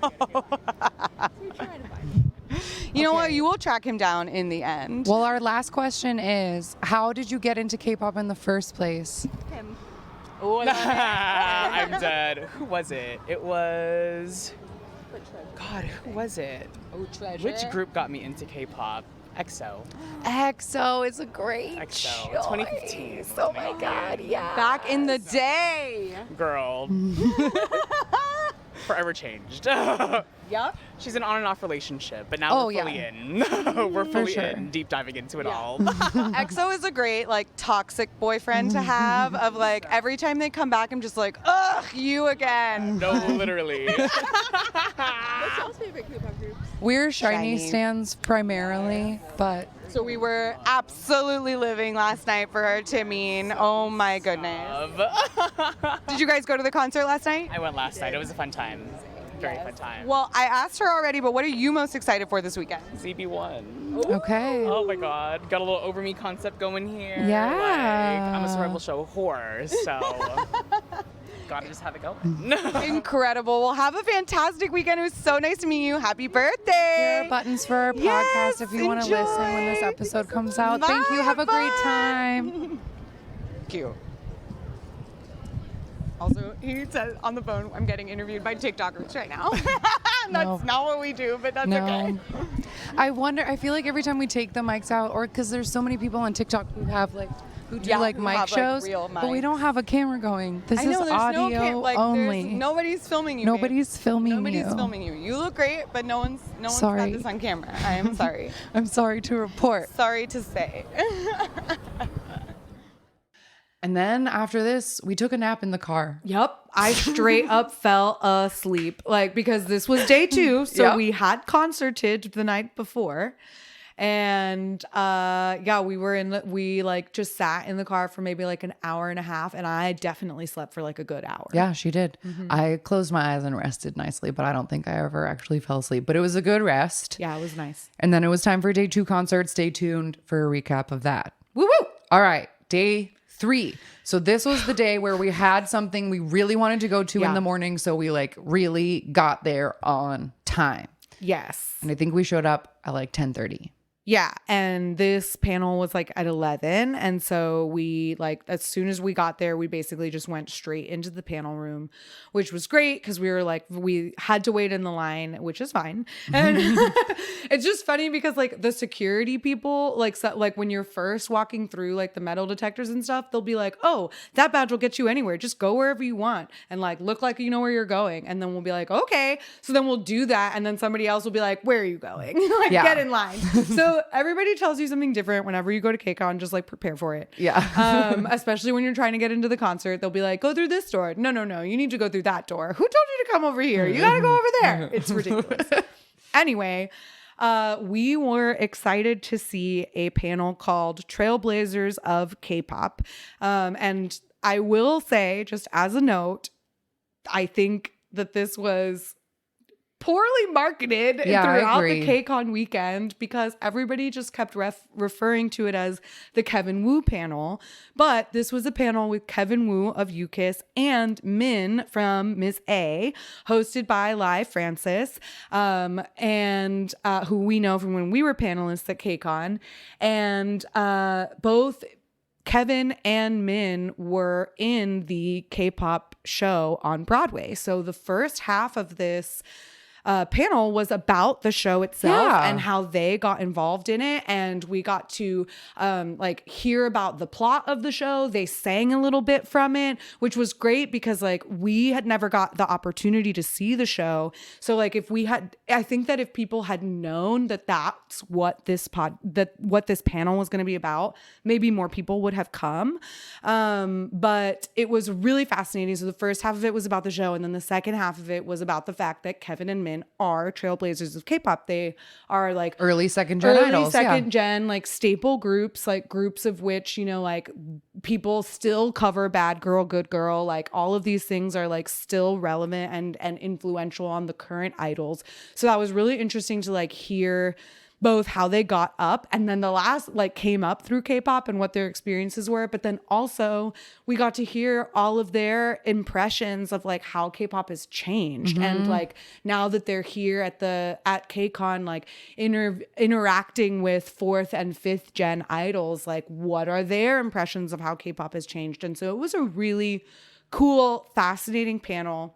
You know what? You will track him down in the end. Well, our last question is, how did you get into K-pop in the first place? Him. I'm dead. Who was it? It was. God, who was it? Which group got me into K-pop? EXO. EXO is a great EXO. choice. 2015. Oh my God, yeah. Back in the day. Girl. Forever changed. Yep. She's an on and off relationship, but now Oh, we're fully yeah. in. We're fully sure. in, deep diving into it all. EXO is a great like toxic boyfriend to have. Of like every time they come back, I'm just like, ugh, you again. No, literally. What's y'all's favorite K-pop groups? We're Shiny Shiny. stands primarily, but So we were absolutely living last night for our Timeen. Oh my goodness. Love. Did you guys go to the concert last night? I went last night. It was a fun time. Very fun time. Well, I asked her already, but what are you most excited for this weekend? ZB1. okay. Oh my god. Got a little over me concept going here. Yeah. Like, I'm a survival show whore, so gotta just have it going. Incredible. Well, have a fantastic weekend. It was so nice to meet you. Happy birthday. Here are buttons for our podcast Yes, if you want to listen when this enjoy. episode comes out. Thank you. Have a great Bye. time. Cute. Also, he says on the phone, I'm getting interviewed by TikTokers right now. That's not what we do, but that's okay. I wonder, I feel like every time we take the mics out, or because there's so many people on TikTok who have like, who do Yeah, like who mic have, like, shows, real but we mics. don't have a camera going. This I know, is there's audio no only. Nobody's filming you. Nobody's babe. filming Nobody's you. filming you. You look great, but no one's Sorry. got this on camera. I am sorry. I'm sorry to report. Sorry to say. And then after this, we took a nap in the car. Yep. I straight up fell asleep. Like, because this was day 2. So Yep. we had concerted the night before. And yeah, we like just sat in the car for maybe like an hour and a half. And I definitely slept for like a good hour. Yeah, she did. I closed my eyes and rested nicely, but I don't think I ever actually fell asleep. But it was a good rest. Yeah, it was nice. And then it was time for day 2 concert. Stay tuned for a recap of that. Woo woo. All right, day 3. So this was the day where we had something we really wanted to go to in Yeah. the morning. So we like really got there on time. Yes. And I think we showed up at like 10:30. Yeah, and this panel was like at 11, and so we like as soon as we got there, we basically just went straight into the panel room, which was great because we were like we had to wait in the line, which is fine. And it's just funny because like the security people, like like when you're first walking through like the metal detectors and stuff, they'll be like, "Oh, that badge will get you anywhere. Just go wherever you want and like look like you know where you're going." And then we'll be like, "Okay." So then we'll do that, and then somebody else will be like, "Where are you going?" Like Yeah. get in line. So everybody tells you something different whenever you go to KCON. Just like prepare for it. Yeah. Especially when you're trying to get into the concert, they'll be like, "Go through this door." No, you need to go through that door. Who told you to come over here? You gotta go over there. It's ridiculous. Anyway, we were excited to see a panel called Trailblazers of K-pop. And I will say, just as a note, I think that this was poorly marketed Yeah, I throughout the agree. KCON weekend because everybody just kept referring to it as the Kevin Wu panel. But this was a panel with Kevin Wu of UKISS and Min from Miss A, hosted by Lai Francis, and who we know from when we were panelists at KCON. And both Kevin and Min were in the K-pop show on Broadway. So the first half of this panel was about the show itself Yeah. and how they got involved in it. And we got to like hear about the plot of the show. They sang a little bit from it, which was great because like we had never got the opportunity to see the show. So like I think that if people had known that that's what what this panel was going to be about, maybe more people would have come. But it was really fascinating. So the first half of it was about the show, and then the second half of it was about the fact that Kevin and Min are trailblazers of K-pop. They are like early second gen idols, second gen, like staple groups, like groups of which, you know, like people still cover Bad Girl, Good Girl. Like all of these things are like still relevant and influential on the current idols. So that was really interesting to like hear both how they got up and then the last like came up through K-pop and what their experiences were. But then also we got to hear all of their impressions of like how K-pop has changed. And like now that they're here at KCON, like interacting with fourth and fifth gen idols, like what are their impressions of how K-pop has changed? And so it was a really cool, fascinating panel.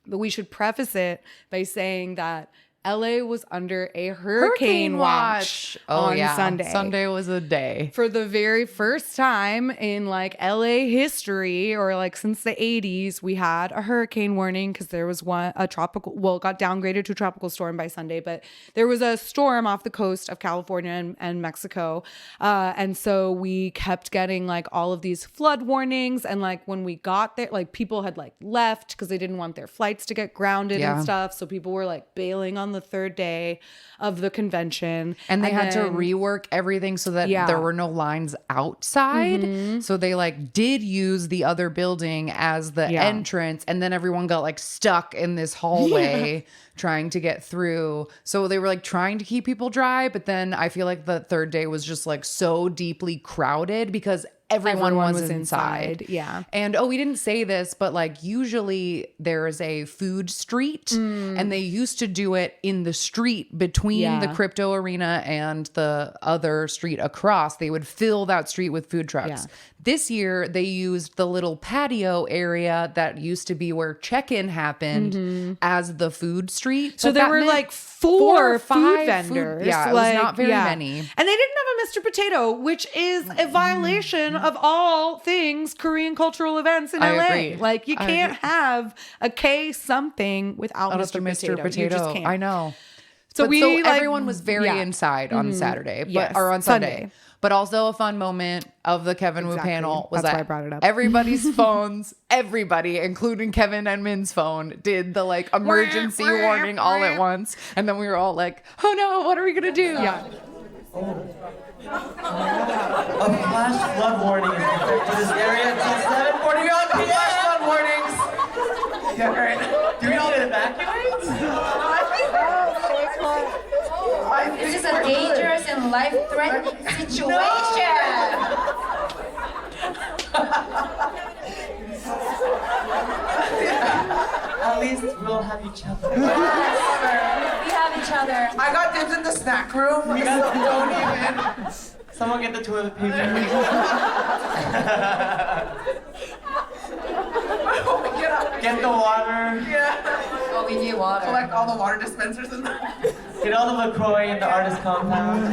But we should preface it by saying that LA was under a hurricane watch on Sunday. Sunday was a day. For the very first time in like LA history, or like since the 80s, we had a hurricane warning because there was it got downgraded to a tropical storm by Sunday, but there was a storm off the coast of California and Mexico. And so we kept getting like all of these flood warnings. And like when we got there, like people had like left because they didn't want their flights to get grounded and stuff. So people were like bailing on the third day of the convention, and they had to rework everything so that there were no lines outside. So they like did use the other building as the entrance, and then everyone got like stuck in this hallway trying to get through. So they were like trying to keep people dry, but then I feel like the third day was just like so deeply crowded because everyone was inside. Yeah. And we didn't say this, but like usually there is a food street and they used to do it in the street between the crypto arena and the other street across. They would fill that street with food trucks. Yeah. This year they used the little patio area that used to be where check-in happened as the food street. So there were like four or five vendors. Yeah, it was not very many. And they didn't have a Mr. Potato, which is a violation of all things Korean cultural events in LA. Agree. Like you can't have a K something without Mr. Potato. You just can't. I know. So everyone was very inside on Saturday, or on Sunday. But also a fun moment of the Kevin Wu panel was That's that why I brought it up. Everybody's phones, everybody, including Kevin and Min's phone, did the like emergency warning all at once. And then we were all like, oh no, what are we going to do? Yeah. A flash flood warning is detected in this area until 7:40 p.m. Flash flood warnings. Yeah, all right. Do we all get evacuate? This is a dangerous and life-threatening situation. At least we'll have each other. We have each other. I got dibs in the snack room. Don't even. Someone get the toilet paper. Get the water. Yeah. Oh, we need water. Collect all the water dispensers in there. Get all the LaCroix in the artist compound.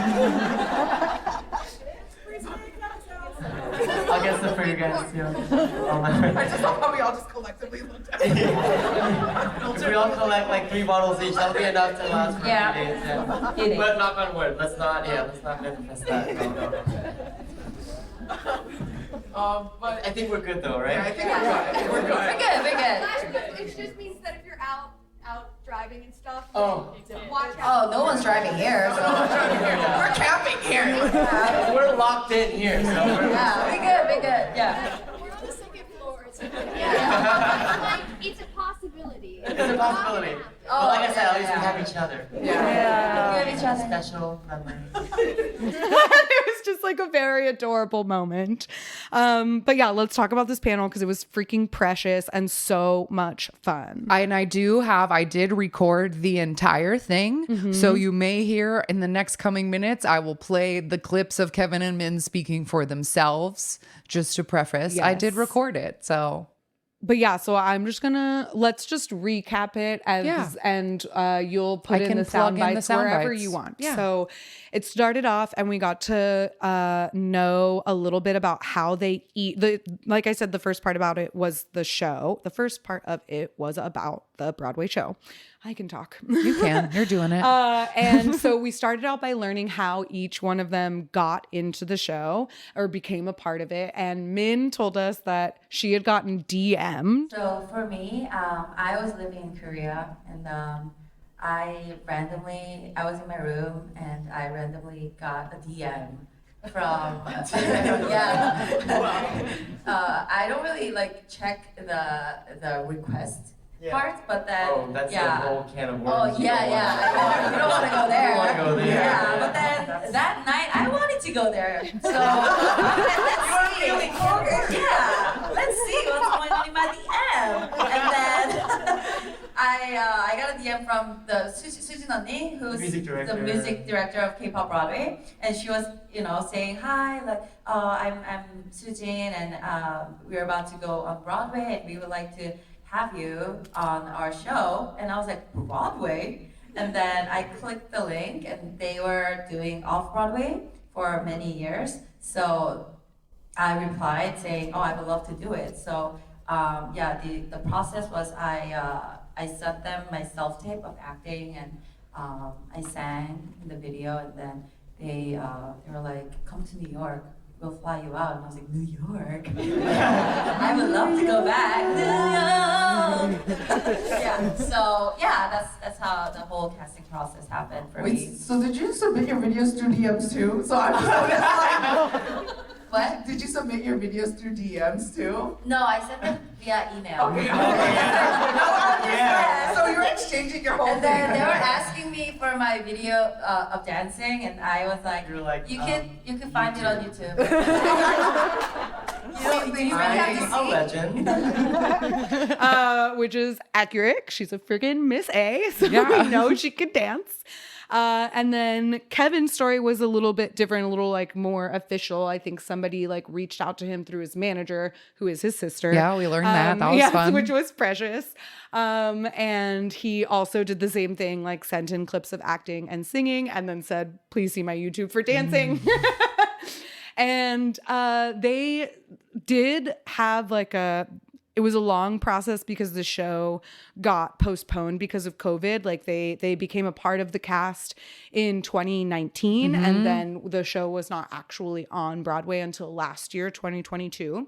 I'll get some for you guys too. I just love how we all just collectively looked at it. If we all collect like 3 bottles each, that'll be enough to last for 2 days. Yeah. But knock on wood. Let's not manifest that. No. But I think we're good though, right? Yeah, I think we're good. We're good. It just means that if you're out driving and stuff, watch out. Oh, no one's driving here. So. We're camping here. We're locked in here, so be good. Yeah. We're on the second floor. It's It's a possibility. It's a possibility. But like I said, at least we have each other. Yeah. We have each other. Special memories. It was just like a very adorable moment. But yeah, let's talk about this panel because it was freaking precious and so much fun. I did record the entire thing. So you may hear in the next coming minutes, I will play the clips of Kevin and Min speaking for themselves just to preface. I did record it. So but yeah, so let's just recap it and you'll put in the sound bites wherever you want. Yeah. So it started off and we got to know a little bit about how they eat. Like I said, the first part about it was the show. The first part of it was about the Broadway show. I can talk. You can. You're doing it. And so we started out by learning how each one of them got into the show or became a part of it. And Min told us that she had gotten DM'd. So for me, I was living in Korea, and I was in my room and I randomly got a DM from I don't really like check the request part, but then that's a whole can of worms. You don't want to go there. You want to go there. Yeah, but then that night I wanted to go there. So let's see what's going on in my DM. And then I got a DM from the Sujin 언니, who's the music director of K-pop Broadway, and she was, saying hi, like, I'm Sujin, and we're about to go on Broadway, and we would like to have you on our show. And I was like, Broadway? And then I clicked the link, and they were doing off-Broadway for many years. So I replied saying, I would love to do it. So the process was I sent them my self-tape of acting, and I sang in the video, and then they were like, come to New York, we'll fly you out. And I was like, New York? I would love to go back. New York! That's how the whole casting process happened for me. So did you submit your videos through DMs too? So I'm just like, what? Did you submit your videos through DMs too? No, I sent them via email. Okay. So you're exchanging your whole thing. And then they were asking me for my video of dancing, and I was like, you can find it on YouTube. You really have to see. A legend. Which is accurate. She's a friggin' Miss A, so we know she could dance. And then Kevin's story was a little bit different, a little like more official. I think somebody like reached out to him through his manager, who is his sister. Yeah, we learned that. That was fun. Which was precious. And he also did the same thing, like sent in clips of acting and singing, and then said, please see my YouTube for dancing. And they did have like it was a long process because the show got postponed because of COVID. Like they became a part of the cast in 2019, and then the show was not actually on Broadway until last year, 2022.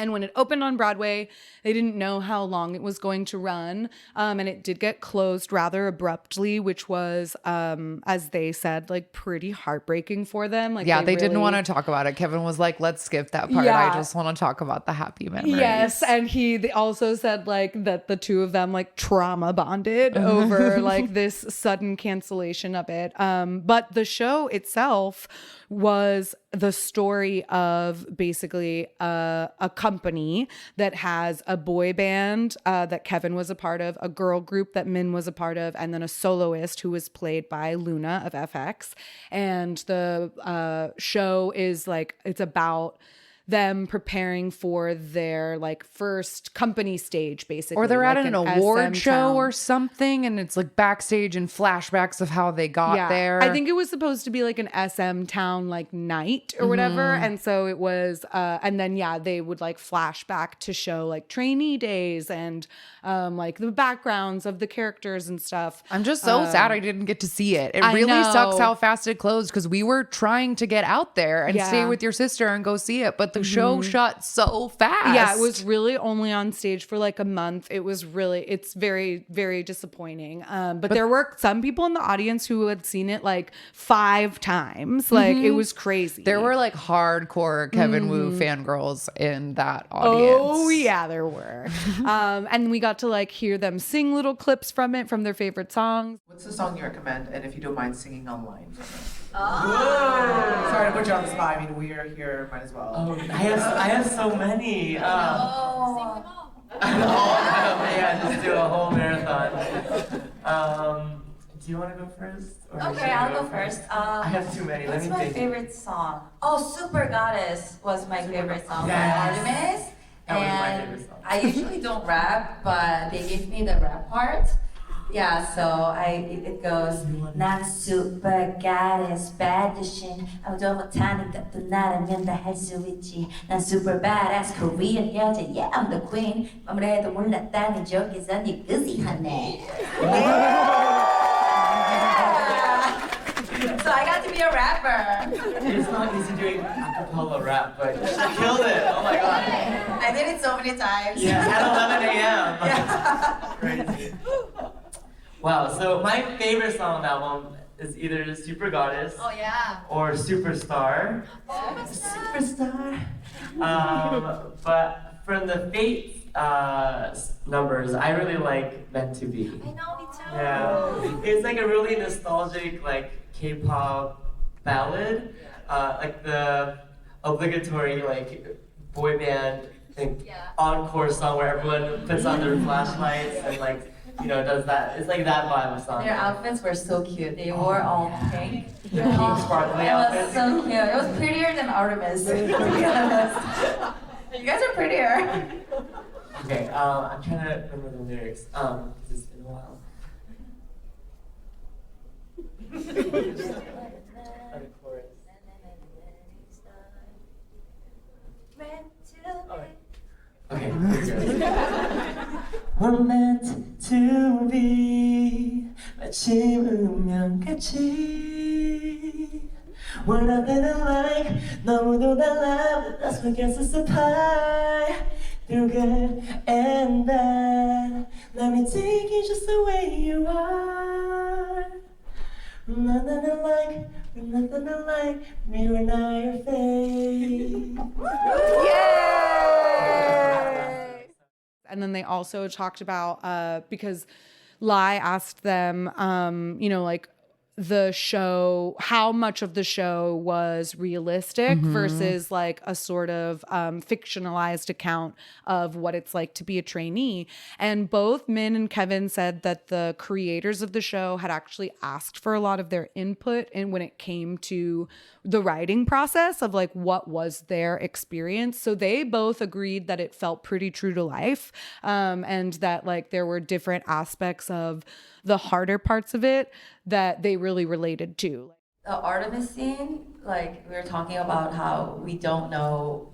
And when it opened on Broadway, they didn't know how long it was going to run. And it did get closed rather abruptly, which was, as they said, like pretty heartbreaking for them. Like they didn't want to talk about it. Kevin was like, let's skip that part. I just want to talk about the happy memories. Yes. And they also said like that the two of them like trauma bonded over like this sudden cancellation of it. But the show itself was the story of basically a company that has a boy band that Kevin was a part of, a girl group that Min was a part of, and then a soloist who was played by Luna of FX. And the show is like, it's about them preparing for their like first company stage, basically. Or they're like at an award show or something, and it's like backstage and flashbacks of how they got there. I think it was supposed to be like an SM town like night or whatever. And so it was and then they would like flash back to show like trainee days and like the backgrounds of the characters and stuff. I'm just so sad I didn't get to see it. It really sucks how fast it closed, because we were trying to get out there and stay with your sister and go see it, but the show shut so fast. Yeah, it was really only on stage for like a month. It's very, very disappointing. But there were some people in the audience who had seen it like 5 times. Like it was crazy. There were like hardcore Kevin Wu fangirls in that audience. Oh yeah, there were. And we got to like hear them sing little clips from it, from their favorite songs. What's the song you recommend? And if you don't mind singing online. Sorry to put you on the spot. I mean, we are here, might as well. Oh, I have so many. Sing them all. Just do a whole marathon. Do you want to go first? Okay, I'll go first. I have too many. What's my favorite song? Oh, Super Goddess was my favorite song by Artemis. That was my And favorite song. I usually don't rap, but they gave me the rap part. Yeah, so it goes 난 super goddess bad 대신 아무도 못하는 것도 나라면 다 할 수 있지 난 super badass Korean 여자 yeah I'm the queen 아무래도 몰랐다는 저기서 네 의지하네. So I got to be a rapper. It's not easy doing acapella rap, but you killed it. Oh my god. I did it so many times. Yeah, at 11 a.m. Yeah. Crazy. Wow, so my favorite song on the album is either Super Goddess Oh yeah. or Superstar. Superstar. But from the Fate numbers, I really like Meant to Be. I know, me too. Yeah, it's like a really nostalgic like K-pop ballad, like the obligatory like boy band encore song where everyone puts on their flashlights and like does that. It's like that vibe of song. Their outfits were so cute. They wore all pink. The pink sparkly It outfits. was so cute. It was prettier than Artemis, to be honest. You guys are prettier. Okay, I'm trying to remember the lyrics. Because it's been a while. The chorus. Okay, here we go. We're meant to be 마치 운명같이 We're nothing alike 너무도 달라 But that's what gets us apart Through good and bad Let me take you just the way you are We're nothing alike We're nothing alike You and I are fate And then they also talked about because Lai asked them, like the show, how much of the show was realistic versus like a sort of fictionalized account of what it's like to be a trainee. And both Min and Kevin said that the creators of the show had actually asked for a lot of their input and when it came to the writing process of like what was their experience. So they both agreed that it felt pretty true to life, and that like there were different aspects of the harder parts of it that they really related to. The Artemis scene, like we were talking about how we don't know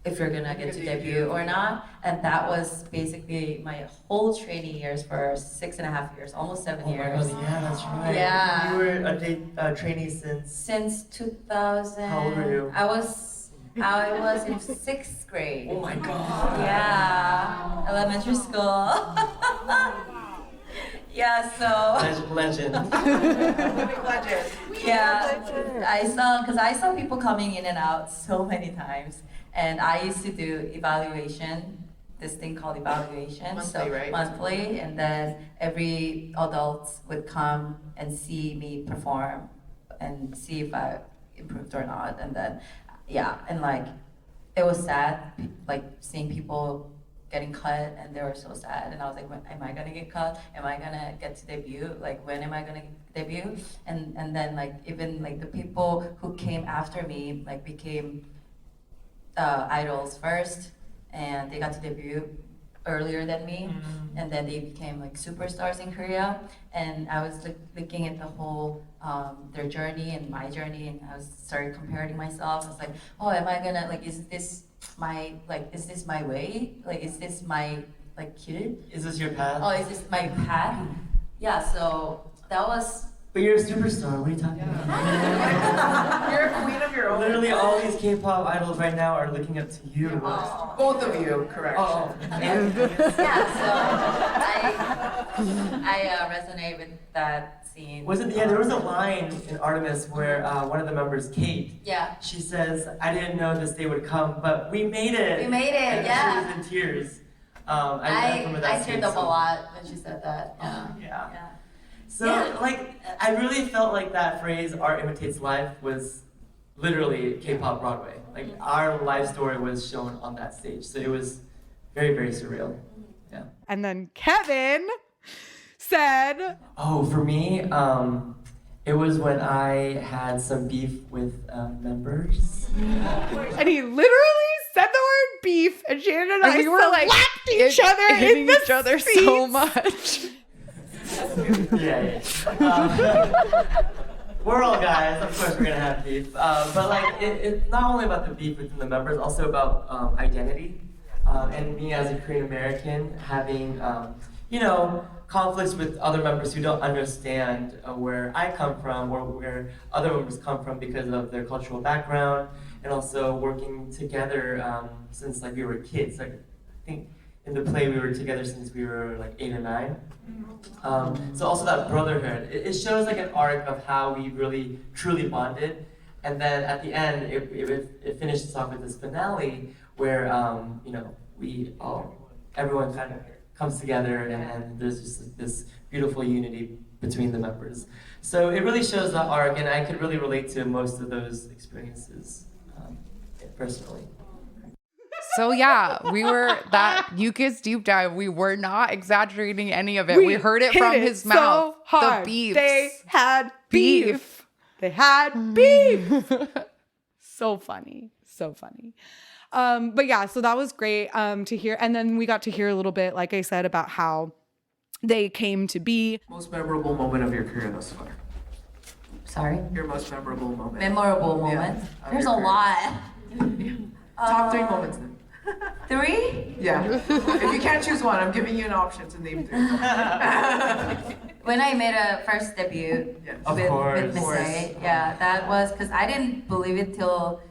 if you're gonna get to debut or not, and that was basically my whole training years for 6.5 years, almost 7 years. Oh, yeah, that's right. Yeah. You were a trainee since 2000. How old were you? I was in 6th grade. Oh my god. Yeah, elementary school. Yeah, so. Legend. Legend. Yeah, I saw people coming in and out so many times, and I used to do evaluation, this thing called evaluation. Monthly, right? Monthly, and then every adult would come and see me perform and see if I improved or not, and then, and like, it was sad, like seeing people getting cut, and they were so sad, and I was like, am I gonna get cut? Am I gonna get to debut? Like, when am I gonna debut? And then like even like the people who came after me like became idols first, and they got to debut earlier than me, and then they became like superstars in Korea. And I was looking at the whole their journey and my journey, and I started comparing myself. I was like, oh, am I gonna like, is this my way? Like, is this my like kid? Is this your path? Oh, is this my path? Yeah, so that was. But you're a superstar, what are you talking about? You're a queen of your own. Literally all these K-pop idols right now are looking up to you. Both of you, correct. Oh. I resonate with that scene. There was a line in Artemis where one of the members, Kate, she says, I didn't know this day would come, but we made it. We made it, and yeah. she was in tears. I remember that I scene, teared up a so- lot when she said that. Yeah. So, like, I really felt like that phrase, art imitates life, was literally K-pop Broadway. Like, our life story was shown on that stage. So it was very, very surreal. Yeah. And then Kevin said, Oh, for me, it was when I had some beef with members. and he literally said the word beef, and Shannon and And I we were like slapped each other hitting in the each other so seats. much. Yeah. We're all guys, of course we're gonna have beef. But like, it's not only about the beef within the members, also about identity. And me as a Korean American having, conflicts with other members who don't understand where I come from or where other members come from because of their cultural background, and also working together since like we were kids. Like, I think in the play we were together since we were like 8 or 9. So also that brotherhood, it shows like an arc of how we really truly bonded, and then at the end it finishes off with this finale where everyone kind of comes together and there's just this beautiful unity between the members. So it really shows that arc, and I could really relate to most of those experiences personally. So yeah, we were that Yukis deep dive. We were not exaggerating any of it. We heard it hit from it his so mouth. hard. The beefs. They had beef. They had beef. So funny. So funny. But yeah, so that was great to hear. And then we got to hear a little bit, like I said, about how they came to be. Most memorable moment of your career thus far? Sorry? Your most memorable moment. Memorable moment? Yeah, There's a your career. lot. Top 3 moments then. 3? Yeah. If you can't choose one, I'm giving you an option to name 3. When I made a first debut Of with course. Miss A, yeah, that was because I didn't believe it till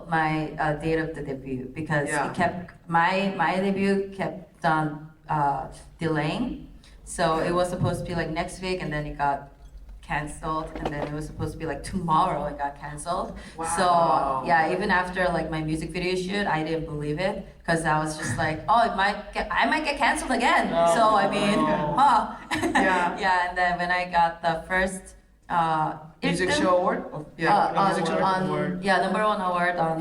my date of the debut, because Yeah. it kept my debut kept on delaying. So it was supposed to be like next week, and then it got canceled, and then it was supposed to be like tomorrow, it got canceled. Wow. So yeah, even after like my music video shoot, I didn't believe it, because I was just like, oh, I might get canceled again. So I mean, Yeah. yeah. And then when I got the first Music 일등? show award? Music show award. number 1 award on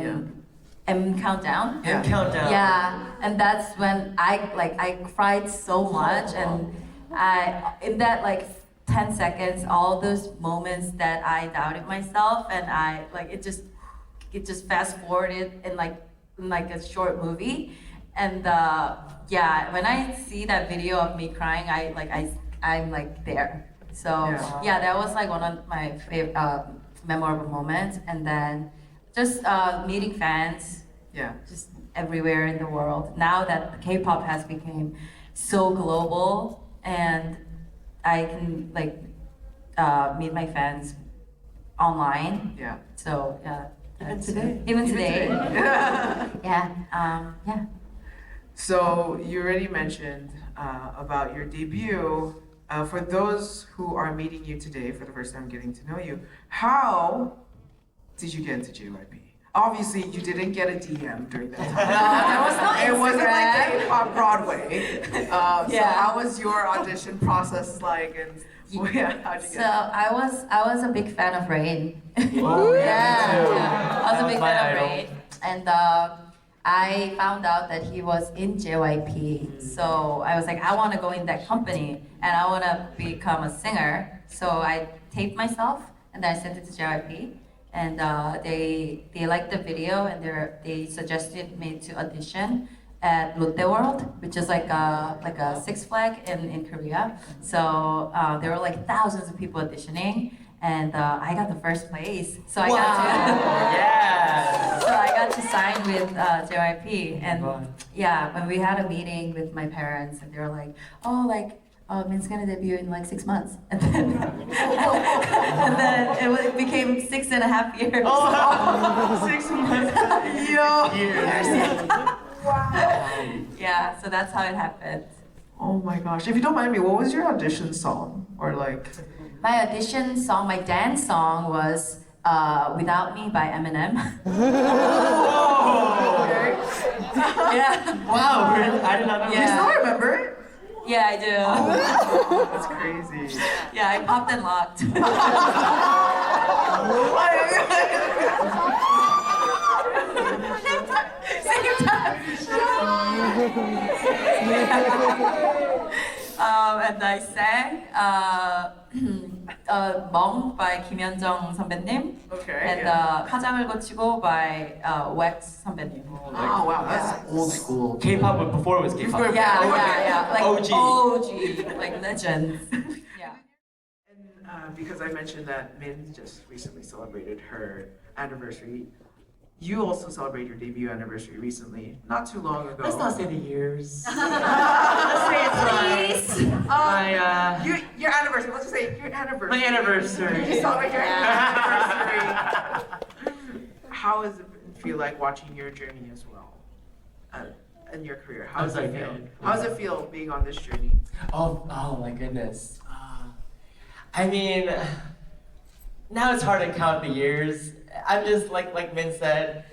M Countdown. Yeah. Countdown. Yeah, and that's when I cried so much, and I in that like 10 seconds, all those moments that I doubted myself, and I like it just fast forwarded in like a short movie, and yeah, when I see that video of me crying, I'm like there. So yeah, that was like one of my favorite memorable moments, and then just meeting fans. Yeah. Just everywhere in the world. Now that K-pop has become so global, and I can like meet my fans online. Yeah. So yeah. Even today. Even today. Yeah. Yeah. So you already mentioned about your debut. For those who are meeting you today for the first time, getting to know you, how did you get into JYP? Obviously, you didn't get a DM during that time. There was no Instagram. It wasn't like K-pop Broadway. So Yeah. how was your audition process like? And how'd you get? So I was a big fan of Rain. Oh, Yeah. I was a big My fan of idol. Rain, and I found out that he was in JYP. So I was like, I want to go in that company, and I want to become a singer. So I taped myself, and then I sent it to JYP, and they liked the video, and they suggested me to audition at Lotte World, which is like a Six Flag in Korea. So there were like thousands of people auditioning, and I got the first place. So I got to so I got to sign with JYP, and yeah, when we had a meeting with my parents, and they were like, oh, like Min's gonna debut in like 6 months, and then it became 6.5 years. Oh, 6 months. Yo. Yeah, so that's how it happened. Oh my gosh. If you don't mind me, what was your audition song? Or like... My audition song, my dance song was Without Me by Eminem. Yeah. Wow, really? I did not know. You still remember it? Yeah, I do. That's crazy. Yeah, I popped and locked. Same time. And I sang Mom by 김현정 선배님. Okay. And 화장을 고치고 by Wax 선배님. Oh wow, that's old school. K-pop but before it was K-pop. Yeah. Like OG. OG, like legends. Yeah. And because I mentioned that Min just recently celebrated her anniversary, you also celebrated your debut anniversary recently, not too long ago. Let's not say the years. Let's say it's Please. My your anniversary. Let's just say your anniversary. my anniversary. You celebrate your anniversary. How does it feel like watching your journey as well, in your career? How does it feel? How does it feel being on this journey? Oh my goodness. I mean, now it's hard to count the years. I'm just like Min said.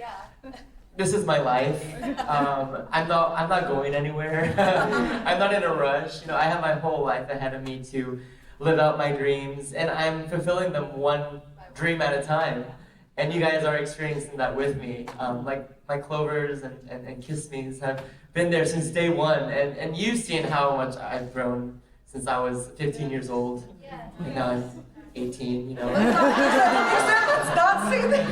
This is my life. I'm not going anywhere. I'm not in a rush. You know, I have my whole life ahead of me to live out my dreams, and I'm fulfilling them one dream at a time. And you guys are experiencing that with me. Like my Clovers and Kiss Me's have been there since day one, and you've seen how much I've grown since I was 15 years old. And now I'm 18, you know. Stop saying that.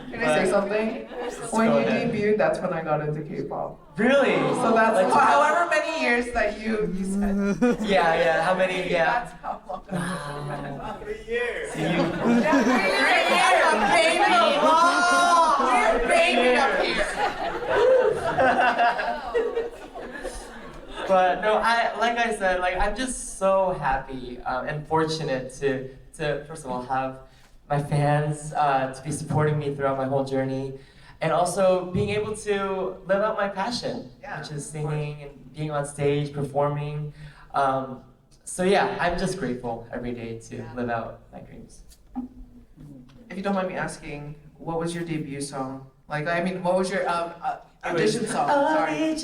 Can I say something? When you debuted, that's when I got into K-pop. Really? So that's like, however many years that you said. Yeah. How many? Yeah. That's how long. Wow. 3 years. So you. 3 years, baby. Oh, you're baby up here. But no, like I said, I'm just so happy and fortunate to first of all have my fans to be supporting me throughout my whole journey, and also being able to live out my passion, which is singing and being on stage, performing. So yeah, I'm just grateful every day to live out my dreams. If you don't mind me asking, what was your debut song? What was your audition song? Sorry.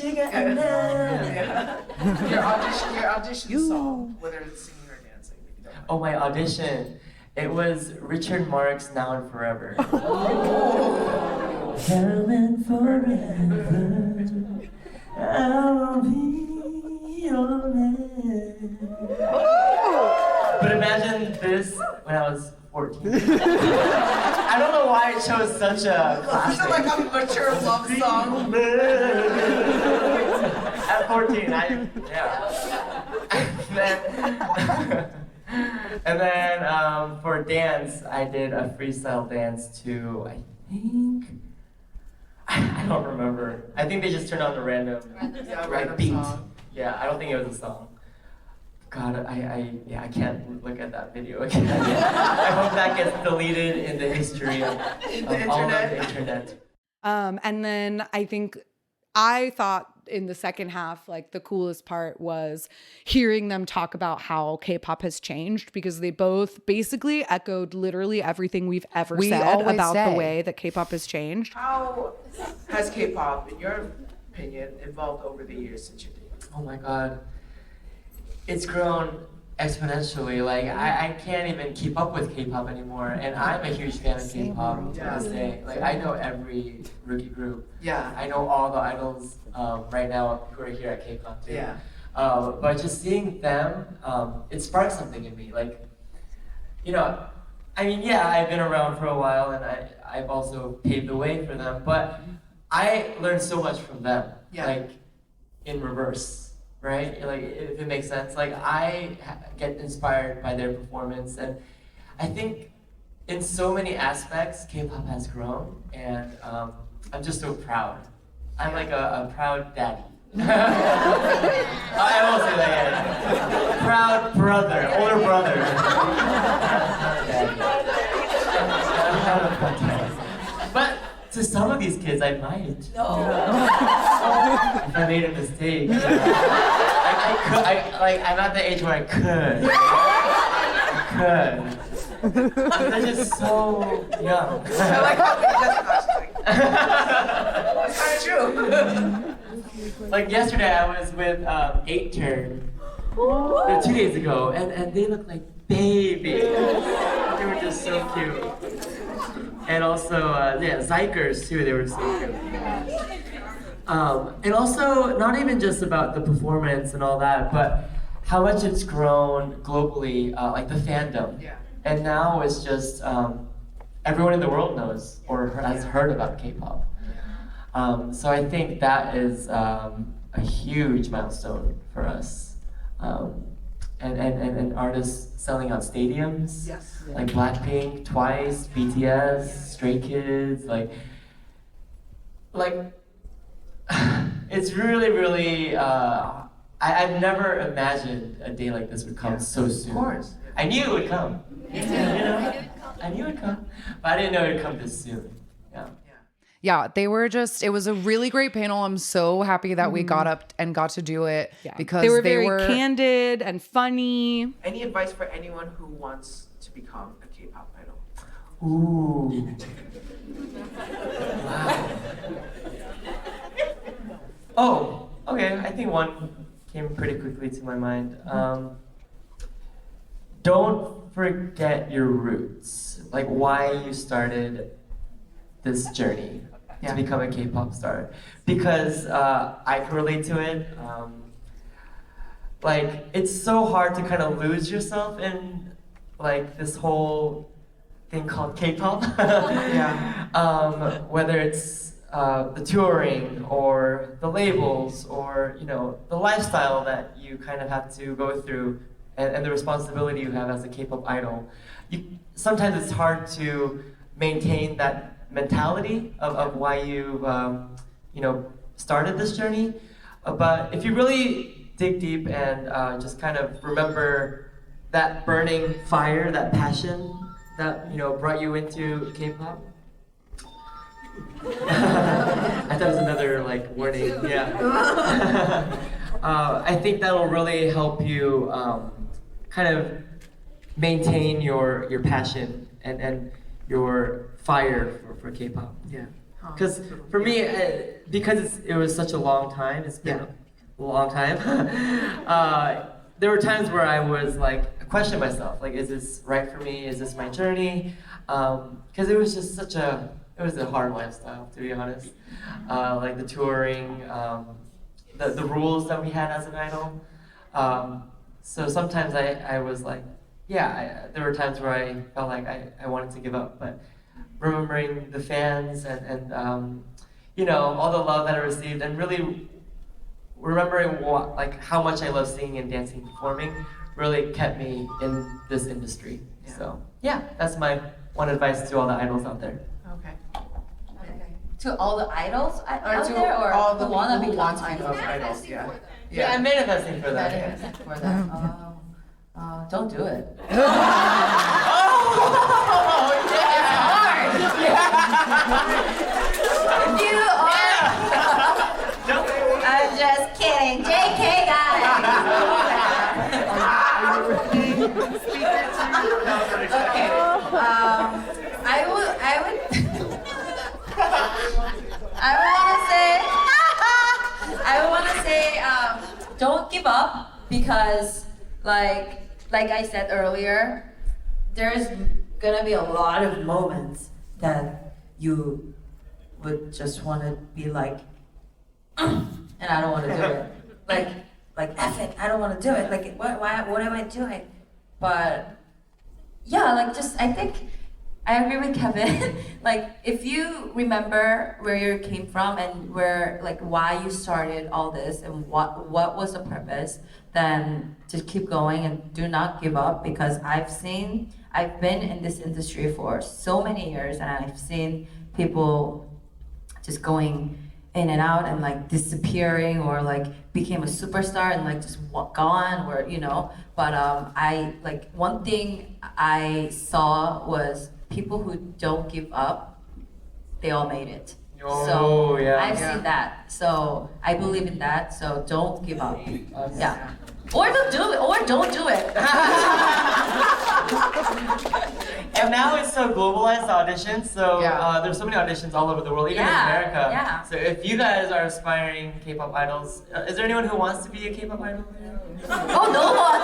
Your audition song, whether it's singing or dancing. If you don't mind. Oh, my audition. It was Richard Marx, Now and Forever. Now and forever, I'll be your man. But imagine this when I was 14. I don't know why it chose such a classic. Is it like a mature love song? At 14, and then for dance, I did a freestyle dance to, I don't remember. I think they just turned on the random beat. Song. Yeah, I don't think it was a song. God, I can't look at that video again. I hope that gets deleted in the history of all of the internet. And then I thought in the second half, the coolest part was hearing them talk about how K-pop has changed, because they both basically echoed literally everything we've ever said about the way that K-pop has changed. How has K-pop, in your opinion, evolved over the years since your debut? Oh my God. It's grown exponentially. I can't even keep up with K-pop anymore, and I'm a huge fan of K-pop to this day. I know every rookie group. Yeah. I know all the idols right now who are here at KCON too. Yeah. But just seeing them, it sparked something in me. I've been around for a while, and I've also paved the way for them, but I learned so much from them. In reverse. Right? If it makes sense. I get inspired by their performance, and I think in so many aspects, K-pop has grown, and I'm just so proud. I'm like a proud daddy. I won't say that yet. Proud brother, older brother. But to some of these kids, I might. If I made a mistake. I'm at the age where I could. They're just so young. I like how that's true. Yesterday, I was with 8 Turn 2 days ago, and they look like babies. They were just so cute. And also, Zykers too, they were so cute. And also, not even just about the performance and all that, but how much it's grown globally, like the fandom. Yeah. And now it's just everyone in the world knows or has heard about K-pop. So I think that is a huge milestone for us. And artists selling out stadiums, Yes. like Blackpink, Twice, BTS, Stray Kids, like it's really, really. I've never imagined a day like this would come so soon. Of course. I knew it would come. You know? I knew it would come, but I didn't know it would come this soon. Yeah. Yeah, they were just, it was a really great panel. I'm so happy that we got up and got to do it because they were very candid and funny. Any advice for anyone who wants to become a K-pop idol? Ooh. Wow. Oh, okay. I think one came pretty quickly to my mind. Don't forget your roots, like why you started this journey to become a K-pop star, because I can relate to it. Like it's so hard to kind of lose yourself in like this whole thing called K-pop. Whether it's the touring or the labels or the lifestyle that you kind of have to go through and the responsibility you have as a K-pop idol. Sometimes it's hard to maintain that mentality of why you've started this journey. But if you really dig deep and just kind of remember that burning fire, that passion that brought you into K-pop. I thought it was another warning. Yeah. I think that'll really help you kind of maintain your passion and your fire for K-pop. Yeah. Because for me, because it was such a long time, it's been a long time. There were times where I was question myself, is this right for me? Is this my journey? Because it was just it was a hard lifestyle, to be honest. The touring, the rules that we had as an idol. So sometimes I was there were times where I felt like I wanted to give up, but remembering the fans and all the love that I received, and really remembering how much I love singing and dancing, performing, really kept me in this industry. Yeah. So yeah, that's my one advice to all the idols out there. Okay. To all the idols out to there, or all the the one that people who becomes want to become idols? idols. Yeah. Yeah, I'm manifesting for that. Manifesting for them. Don't do it. Oh yeah! If you are, I'm just kidding. JK guys. Okay. I would want to say, don't give up, because like I said earlier, there's gonna be a lot of moments that you would just want to be and I don't want to do it. F it, I don't want to do it. What am I doing? But yeah, I think I agree with Kevin. If you remember where you came from and where why you started all this and what was the purpose, then just keep going and do not give up, because I've been in this industry for so many years, and I've seen people just going in and out and disappearing, or became a superstar and just gone, or but one thing I saw was people who don't give up, they all made it. So yeah. I've seen that. So I believe in that. So don't give up. Yeah. Or don't do it. And now it's so globalized auditions, so there's so many auditions all over the world, even in America. Yeah. So if you guys are aspiring K-pop idols, is there anyone who wants to be a K-pop idol? Oh, no one.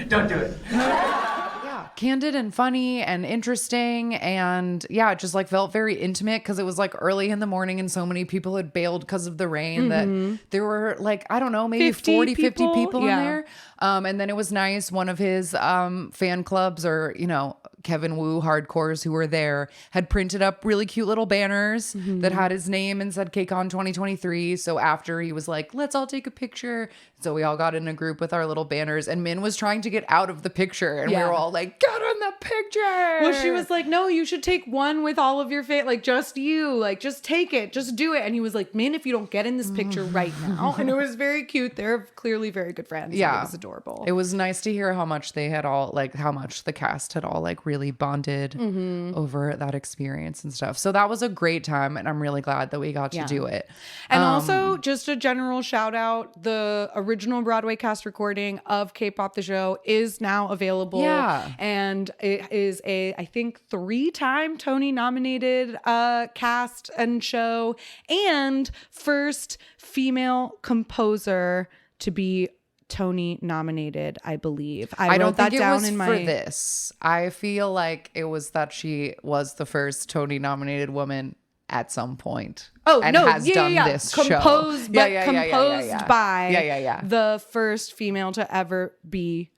Don't do it. Yeah. candid and funny and interesting. And yeah, it just like felt very intimate because it was like early in the morning and so many people had bailed because of the rain that there were like, I don't know, maybe 50 people in there. And then it was nice. One of his fan clubs or, you know, Kevin Wu hardcores who were there had printed up really cute little banners that had his name and said KCON 2023. So after he was like, let's all take a picture. So we all got in a group with our little banners and Min was trying to get out of the picture and we were all like, get in the picture. Well, she was like, no, you should take one with all of your like just you, like just take it, just do it. And he was like, Min, if you don't get in this picture right now. And it was very cute. They're clearly very good friends. Yeah. It was adorable. It was nice to hear how much they had all like how much the cast had all like really bonded over that experience and stuff. So that was a great time and I'm really glad that we got to do it. And also just a general shout out, the original Broadway cast recording of K-Pop the show is now available. Yeah. And it is I think 3-time Tony nominated cast and show and first female composer to be Tony nominated, I believe. I don't wrote that think down it was in my for this. I feel like it was that she was the first Tony nominated woman at some point. Oh, and no, has done this show. Composed by Yeah. the first female to ever be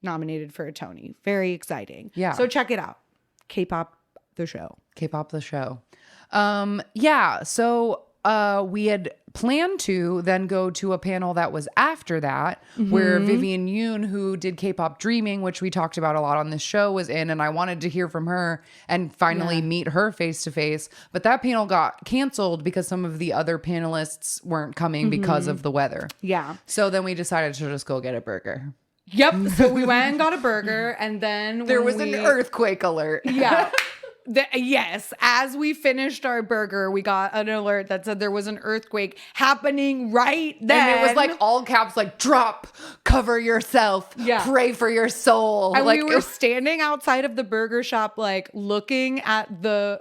nominated for a Tony. Very exciting. Yeah. So check it out. K-Pop the show. K-Pop the show. Yeah. So we had planned to then go to a panel that was after that, where Vivian Yoon, who did K-Pop Dreaming, which we talked about a lot on this show, was in, and I wanted to hear from her and finally meet her face to face. But that panel got canceled because some of the other panelists weren't coming because of the weather. Yeah. So then we decided to just go get a burger. Yep. So we went and got a burger, and then There was an earthquake alert. Yeah. Yes, as we finished our burger, we got an alert that said there was an earthquake happening right then. And it was like all caps, like drop, cover yourself, pray for your soul. And like, we were standing outside of the burger shop, like looking at the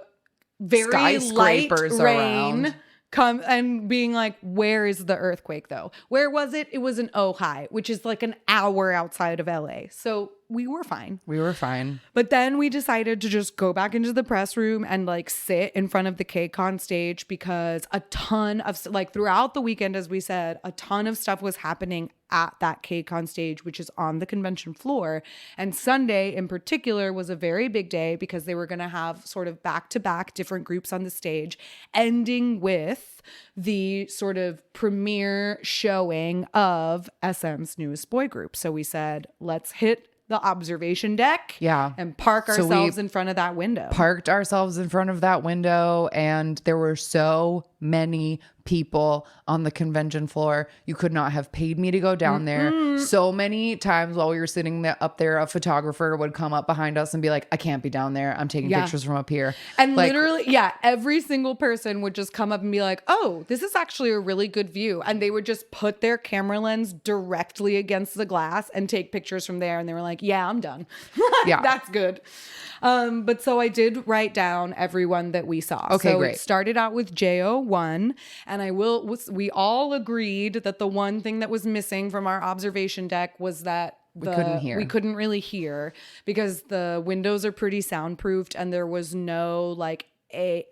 very light rain come and being like, where is the earthquake though? Where was it? It was in Ojai, which is like an hour outside of LA. So we were fine. We were fine. But then we decided to just go back into the press room and like sit in front of the KCON stage because a ton of like throughout the weekend, as we said, a ton of stuff was happening at that KCON stage, which is on the convention floor. And Sunday in particular was a very big day because they were going to have sort of back-to-back different groups on the stage, ending with the sort of premiere showing of SM's newest boy group. So we said, let's hit the observation deck and park ourselves in front of that window. Parked ourselves in front of that window, and there were so many people on the convention floor. You could not have paid me to go down there. So many times while we were sitting up there, a photographer would come up behind us and be like, I can't be down there. I'm taking pictures from up here. And like, literally, every single person would just come up and be like, oh, this is actually a really good view. And they would just put their camera lens directly against the glass and take pictures from there. And they were like, yeah, I'm done. That's good. But so I did write down everyone that we saw. Okay, so great. It started out with JO1, and we all agreed that the one thing that was missing from our observation deck was that we couldn't really hear because the windows are pretty soundproofed and there was no there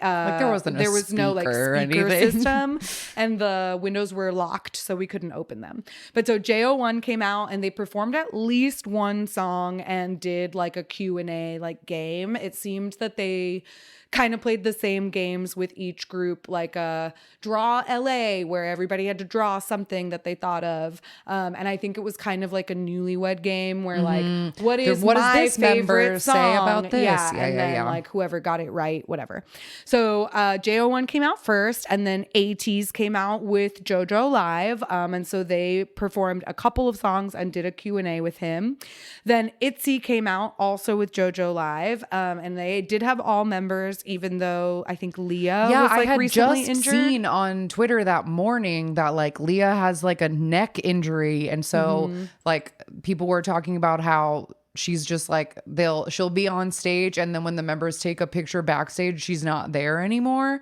was no like speaker system and the windows were locked, so we couldn't open them. But so JO1 came out and they performed at least one song and did like a Q&A like game. It seemed that they kind of played the same games with each group, like a draw LA, where everybody had to draw something that they thought of. And I think it was kind of like a newlywed game where like, what does this favorite song say about this? And then like whoever got it right, whatever. So JO1 came out first, and then ATEEZ came out with JoJo Live. And so they performed a couple of songs and did a Q&A with him. Then ITZY came out also with JoJo Live. And they did have all members, even though I think Leah was like recently injured. Seen on Twitter that morning that like Leah has like a neck injury, and so like people were talking about how she's just like she'll be on stage, and then when the members take a picture backstage, she's not there anymore.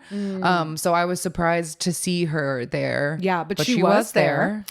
So I was surprised to see her there. Yeah, but she was there.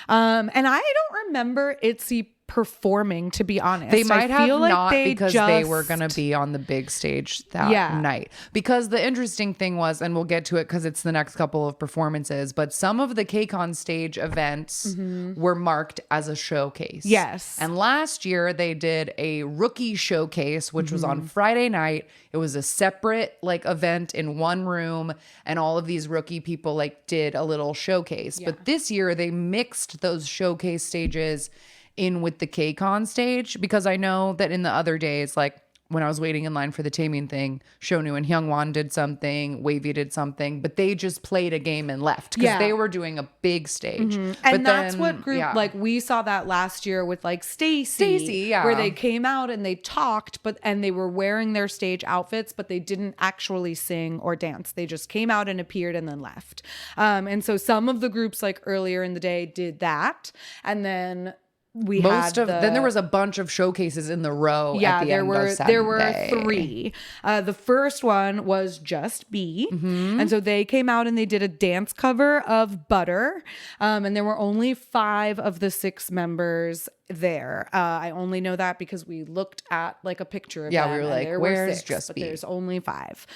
And I don't remember ITZY performing, to be honest. They might I feel have like not they because they were going to be on the big stage that night. Because the interesting thing was, and we'll get to it because it's the next couple of performances, but some of the KCON stage events were marked as a showcase. Yes. And last year they did a rookie showcase, which was on Friday night. It was a separate like event in one room, and all of these rookie people like did a little showcase. But this year they mixed those showcase stages in with the KCON stage, because I know that in the other days, like when I was waiting in line for the Taemin thing, Shonu and Hyungwon did something, Wavy did something, but they just played a game and left because they were doing a big stage. And that's what group, like we saw that last year with like Stacy, where they came out and they talked, and they were wearing their stage outfits, but they didn't actually sing or dance. They just came out and appeared and then left. And so some of the groups like earlier in the day did that. And then then there was a bunch of showcases in the row. At the there end were of Saturday. 3. The first one was Just B, and so they came out and they did a dance cover of Butter, and there were only 5 of the 6 members there. I only know that because we looked at like a picture of them, we were and like, there where's were 6, Just but B? there's only 5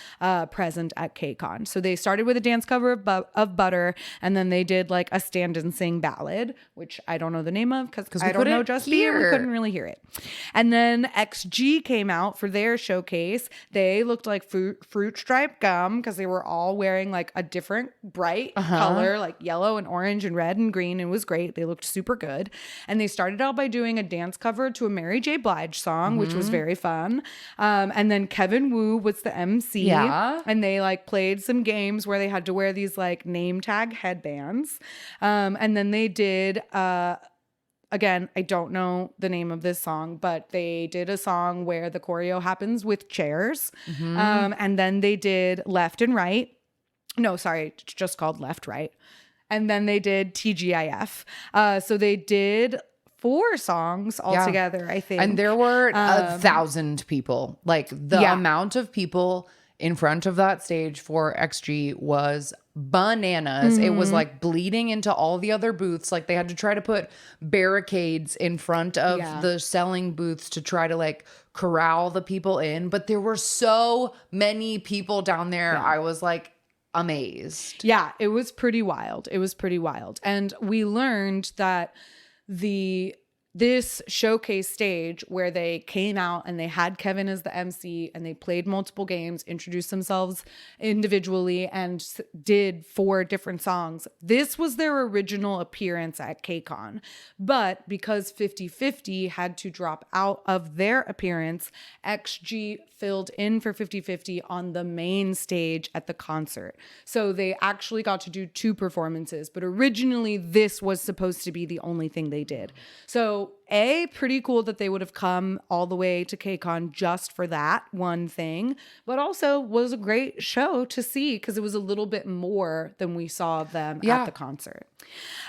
present at KCON. So they started with a dance cover of Butter, and then they did like a stand and sing ballad, which I don't know the name of because I don't know Just B, and we couldn't really hear it. And then XG came out for their showcase. They looked like fruit stripe gum because they were all wearing like a different bright color, like yellow and orange and red and green. It was great. They looked super good. And they started out by doing a dance cover to a Mary J. Blige song, which was very fun. And then Kevin Wu was the MC. And they like played some games where they had to wear these like name tag headbands. And then they did again, I don't know the name of this song, but they did a song where the choreo happens with chairs. And then they did Left and Right. No, sorry, it's just called Left, Right. And then they did TGIF. So they did 4 songs altogether, I think. And there were 1,000 people. Like the amount of people in front of that stage for XG was bananas. It was like bleeding into all the other booths. Like they had to try to put barricades in front of the selling booths to try to like corral the people in. But there were so many people down there. I was like amazed. Yeah, it was pretty wild. And we learned that this showcase stage where they came out and they had Kevin as the MC and they played multiple games, introduced themselves individually, and did 4 different songs. This was their original appearance at KCON. But because 50/50 had to drop out of their appearance, XG filled in for 50/50 on the main stage at the concert. So they actually got to do 2 performances, but originally this was supposed to be the only thing they did. So pretty cool that they would have come all the way to KCON just for that one thing, but also was a great show to see because it was a little bit more than we saw of them at the concert.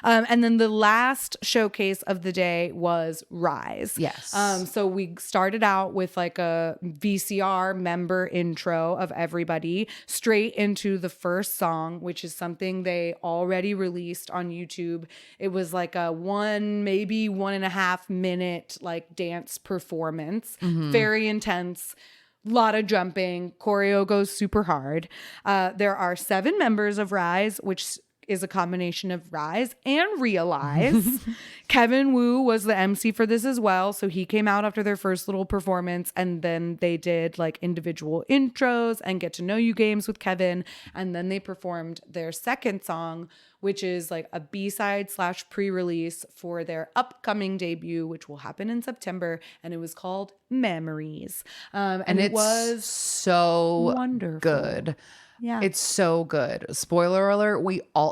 And then the last showcase of the day was Rise. Yes. So we started out with like a VCR member intro of everybody straight into the first song, which is something they already released on YouTube. It was like a 1.5 minute like dance performance, very intense. Lot of jumping, choreo goes super hard. There are 7 members of Rise, which is a combination of Rise and Realize. Kevin Wu was the MC for this as well. So he came out after their first little performance, and then they did like individual intros and get to know you games with Kevin. And then they performed their second song, which is like a B-side / pre-release for their upcoming debut, which will happen in September. And it was called Memories. And it was so wonderful. Good. Yeah. It's so good. Spoiler alert,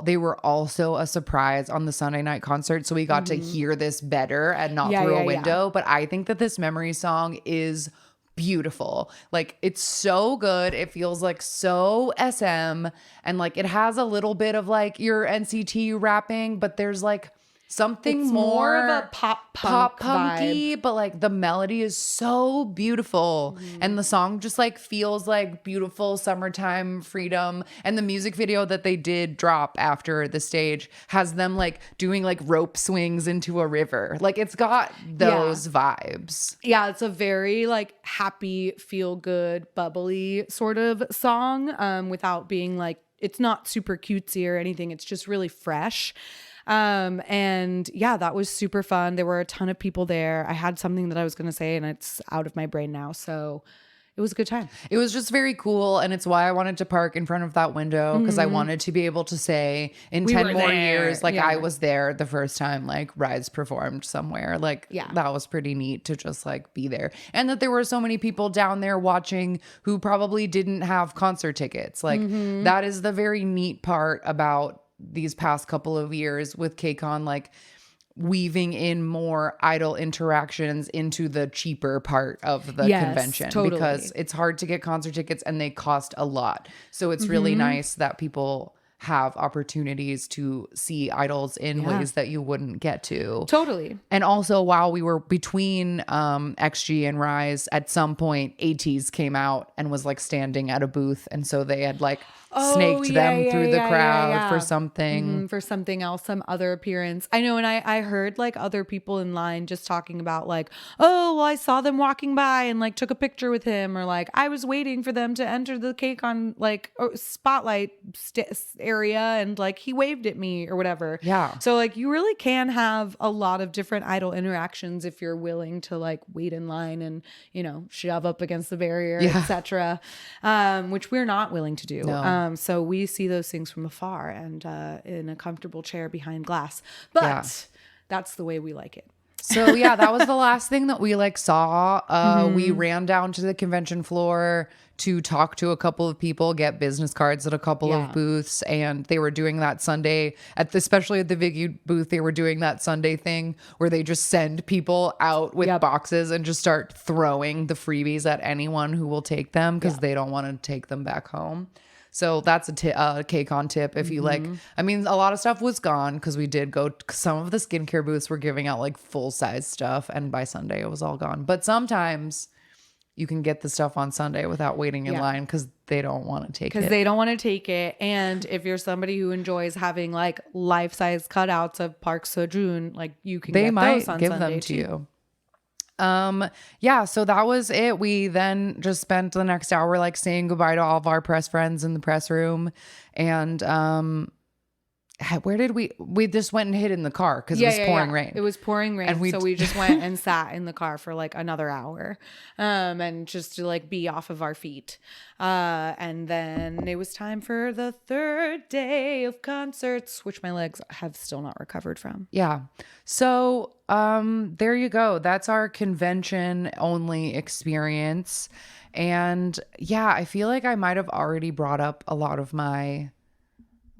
they were also a surprise on the Sunday night concert, so we got to hear this better and not through a window. But I think that this Memory song is beautiful. Like it's so good. It feels like so SM, and like it has a little bit of like your NCT rapping, but there's like something It's more of a pop punky, but like the melody is so beautiful. And the song just like feels like beautiful summertime freedom. And the music video that they did drop after the stage has them like doing like rope swings into a river. Like it's got those vibes. Yeah, it's a very like happy, feel good, bubbly sort of song, without being like, it's not super cutesy or anything. It's just really fresh. And yeah, that was super fun. There were a ton of people there. I had something that I was going to say and it's out of my brain now. So it was a good time. It was just very cool. And it's why I wanted to park in front of that window, because I wanted to be able to say in 10 more years, like I was there the first time like Rise performed somewhere. Like that was pretty neat to just like be there. And that there were so many people down there watching who probably didn't have concert tickets. Like that is the very neat part about these past couple of years with KCON, like weaving in more idol interactions into the cheaper part of the convention, because it's hard to get concert tickets and they cost a lot. So it's really nice that people have opportunities to see idols in ways that you wouldn't get to. Totally. And also while we were between XG and Rise, at some point ATEEZ came out and was like standing at a booth, and so they had like snaked them through the crowd for something. For something else, some other appearance. I know, and I heard like other people in line just talking about like, oh, well, I saw them walking by and like took a picture with him, or like I was waiting for them to enter the KCON like spotlight area and like he waved at me or whatever. Yeah. So like you really can have a lot of different idol interactions if you're willing to like wait in line and, you know, shove up against the barrier, etc. Which we're not willing to do. No. So we see those things from afar and in a comfortable chair behind glass. But that's the way we like it. So yeah, that was the last thing that we like saw. We ran down to the convention floor to talk to a couple of people, get business cards at a couple of booths, and they were doing that Sunday especially at the Viggy booth. They were doing that Sunday thing where they just send people out with boxes and just start throwing the freebies at anyone who will take them because they don't want to take them back home. So that's a KCON tip. If you like, I mean, a lot of stuff was gone because we did go, some of the skincare booths were giving out like full size stuff, and by Sunday it was all gone. But sometimes you can get the stuff on Sunday without waiting in line because they don't want to take it. Because they don't want to take it. And if you're somebody who enjoys having like life-size cutouts of Park Seo-joon, like you can get those on give Sunday them to too. you. So that was it. We then just spent the next hour like saying goodbye to all of our press friends in the press room. And where did we just went and hid in the car because it was pouring rain. It was pouring rain. And so we just went and sat in the car for like another hour, and just to like be off of our feet. And then it was time for the third day of concerts, which my legs have still not recovered from. Yeah. So, there you go. That's our convention only experience. And yeah, I feel like I might have already brought up a lot of my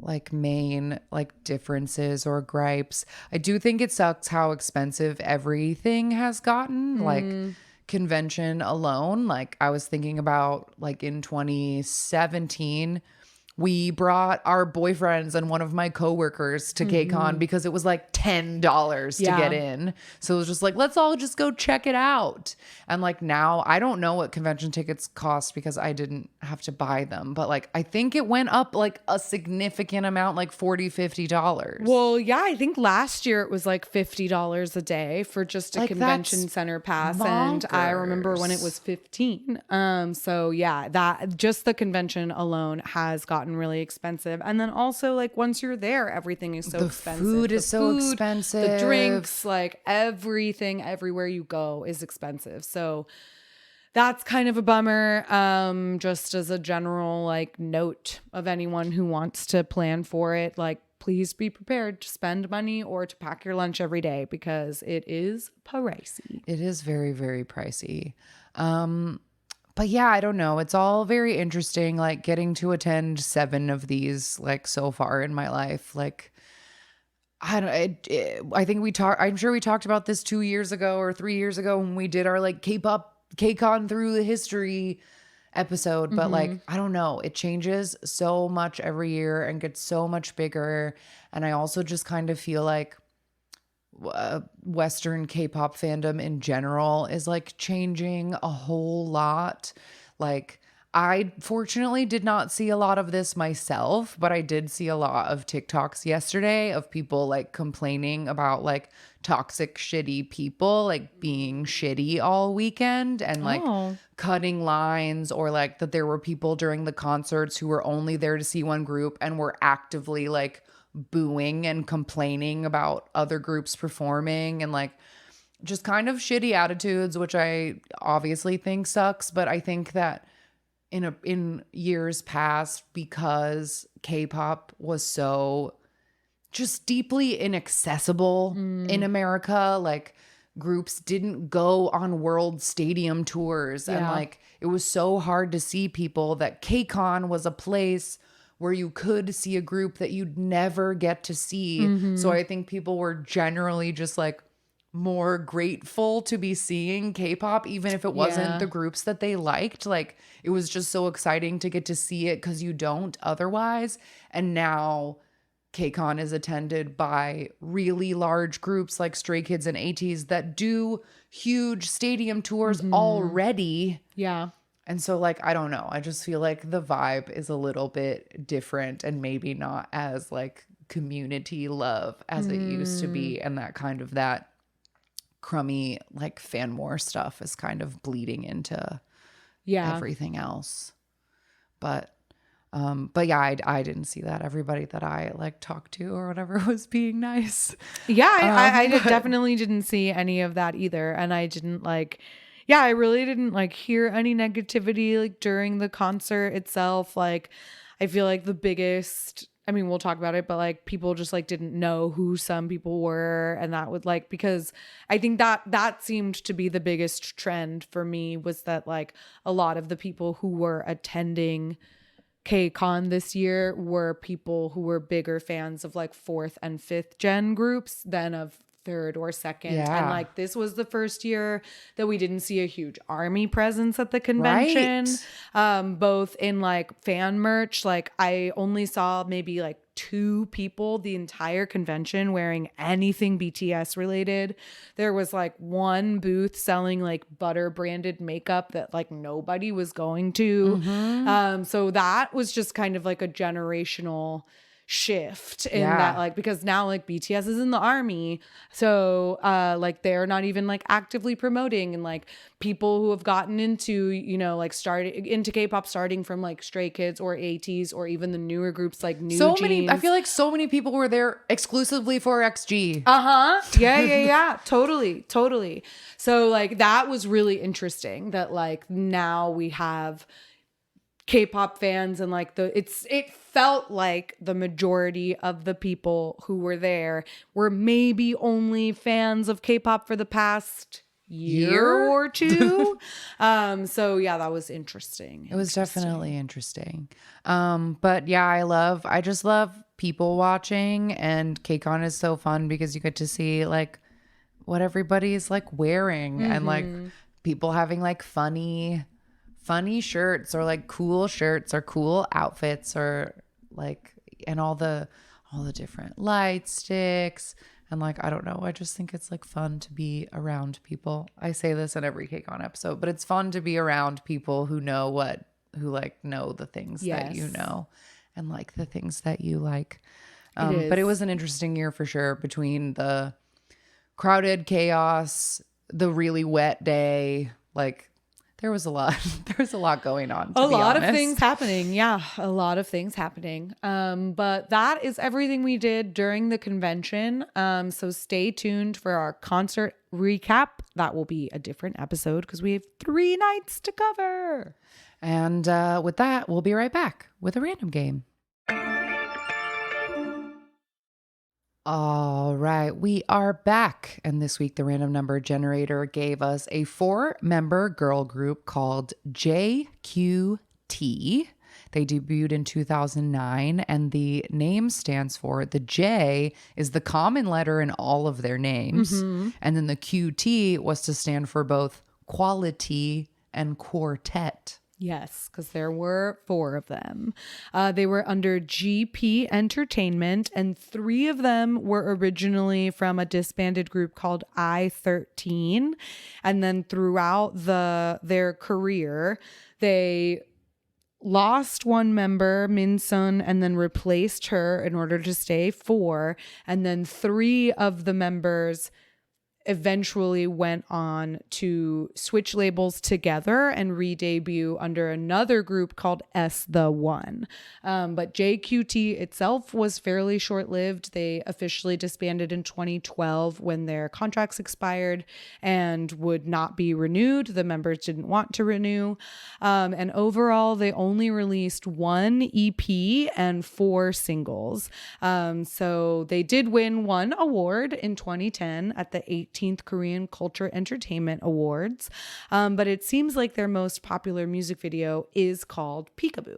like main like differences or gripes. I do think it sucks how expensive everything has gotten. Like convention alone, like I was thinking about like in 2017 we brought our boyfriends and one of my coworkers to KCON because it was like $10 to get in. So it was just like, let's all just go check it out. And like now I don't know what convention tickets cost because I didn't have to buy them. But like I think it went up like a significant amount, like $40-50. Well, yeah, I think last year it was like $50 a day for just a Like, convention that's center pass. And I remember when it was 15. So yeah, that just the convention alone has gotten really expensive. And then also like once you're there, everything is so expensive. Food is so expensive. The drinks, like everything, everywhere you go is expensive. So that's kind of a bummer. Just as a general like note of anyone who wants to plan for it, like please be prepared to spend money or to pack your lunch every day because it is pricey. It is very, very pricey. But yeah, I don't know. It's all very interesting, like getting to attend 7 of these like so far in my life. Like, I think I'm sure we talked about this 2 years ago or 3 years ago when we did our like K-pop, KCON through the history episode. But like, I don't know. It changes so much every year and gets so much bigger. And I also just kind of feel like Western K-pop fandom in general is like changing a whole lot. Like, I fortunately did not see a lot of this myself, but I did see a lot of TikToks yesterday of people like complaining about like toxic, shitty people like being shitty all weekend and like cutting lines, or like that there were people during the concerts who were only there to see one group and were actively like booing and complaining about other groups performing, and like just kind of shitty attitudes, which I obviously think sucks. But I think that in years past, because K-pop was so just deeply inaccessible in America, like groups didn't go on world stadium tours, and like it was so hard to see people, that KCON was a place where you could see a group that you'd never get to see. So I think people were generally just like more grateful to be seeing K-pop, even if it wasn't the groups that they liked. Like, it was just so exciting to get to see it because you don't otherwise. And now KCON is attended by really large groups like Stray Kids and ATEEZ that do huge stadium tours already. Yeah. And so, like, I don't know. I just feel like the vibe is a little bit different and maybe not as like community love as it used to be. And that crummy like fan war stuff is kind of bleeding into everything else. But yeah, I didn't see that. Everybody that I like talked to or whatever was being nice. Yeah, I definitely didn't see any of that either. And I didn't like, I really didn't like hear any negativity like during the concert itself. Like, I feel like the biggest, I mean, we'll talk about it, but like people just like didn't know who some people were. And that would like, because I think that seemed to be the biggest trend for me, was that like a lot of the people who were attending KCON this year were people who were bigger fans of like 4th and 5th gen groups than of 3rd or 2nd. And like, this was the first year that we didn't see a huge ARMY presence at the convention. Both in like fan merch. Like, I only saw maybe like 2 people the entire convention wearing anything BTS related. There was like one booth selling like butter branded makeup that like nobody was going to. So that was just kind of like a generational shift in that, like, because now like BTS is in the ARMY, so like they're not even like actively promoting, and like people who have gotten into, you know, like starting into K-pop starting from like Stray Kids or ATEEZ or even the newer groups like New Jeans. I feel like so many people were there exclusively for XG. Yeah, totally. So like that was really interesting that like now we have K-pop fans, and like it felt like the majority of the people who were there were maybe only fans of K-pop for the past year or two. So yeah, that was interesting. It was definitely interesting. But yeah, I just love people watching, and KCON is so fun because you get to see like what everybody's like wearing, and like people having like funny shirts, or like cool shirts, or cool outfits, or like, and all the different light sticks, and like, I don't know, I just think it's like fun to be around people. I say this in every KCON episode, but it's fun to be around people who know like know the things that you know, and like the things that you like. But it was an interesting year for sure, between the crowded chaos, the really wet day, like there was a lot going on. A lot of things happening. Yeah, a lot of things happening. But that is everything we did during the convention. So stay tuned for our concert recap. That will be a different episode because we have 3 nights to cover. And with that, we'll be right back with a random game. All right, we are back. And this week, the random number generator gave us a 4-member girl group called JQT. They debuted in 2009, and the name stands for, the J is the common letter in all of their names. And then the QT was to stand for both quality and quartet. Yes, because there were 4 of them. They were under GP Entertainment, and 3 of them were originally from a disbanded group called I-13. And then throughout their career, they lost one member, Min Sun, and then replaced her in order to stay 4. And then 3 of the members eventually went on to switch labels together and re-debut under another group called S The One. But JQT itself was fairly short-lived. They officially disbanded in 2012 when their contracts expired and would not be renewed. The members didn't want to renew. And overall, they only released 1 EP and 4 singles. So they did win 1 award in 2010 at the 18th Korean Culture Entertainment Awards. But it seems like their most popular music video is called Peekaboo.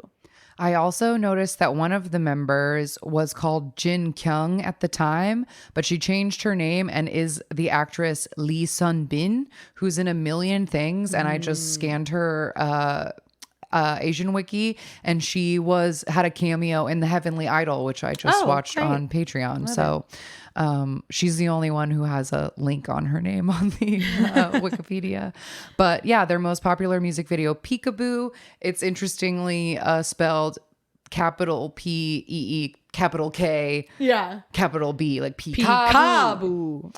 I also noticed that one of the members was called Jin Kyung at the time, but she changed her name and is the actress Lee Sun Bin, who's in a million things. And I just scanned her Asian Wiki, and she had a cameo in The Heavenly Idol, which I just watched on Patreon. She's the only one who has a link on her name on the Wikipedia. But yeah, their most popular music video, Peekaboo. It's interestingly spelled capital P-E-E, capital K, capital B, like Peekaboo.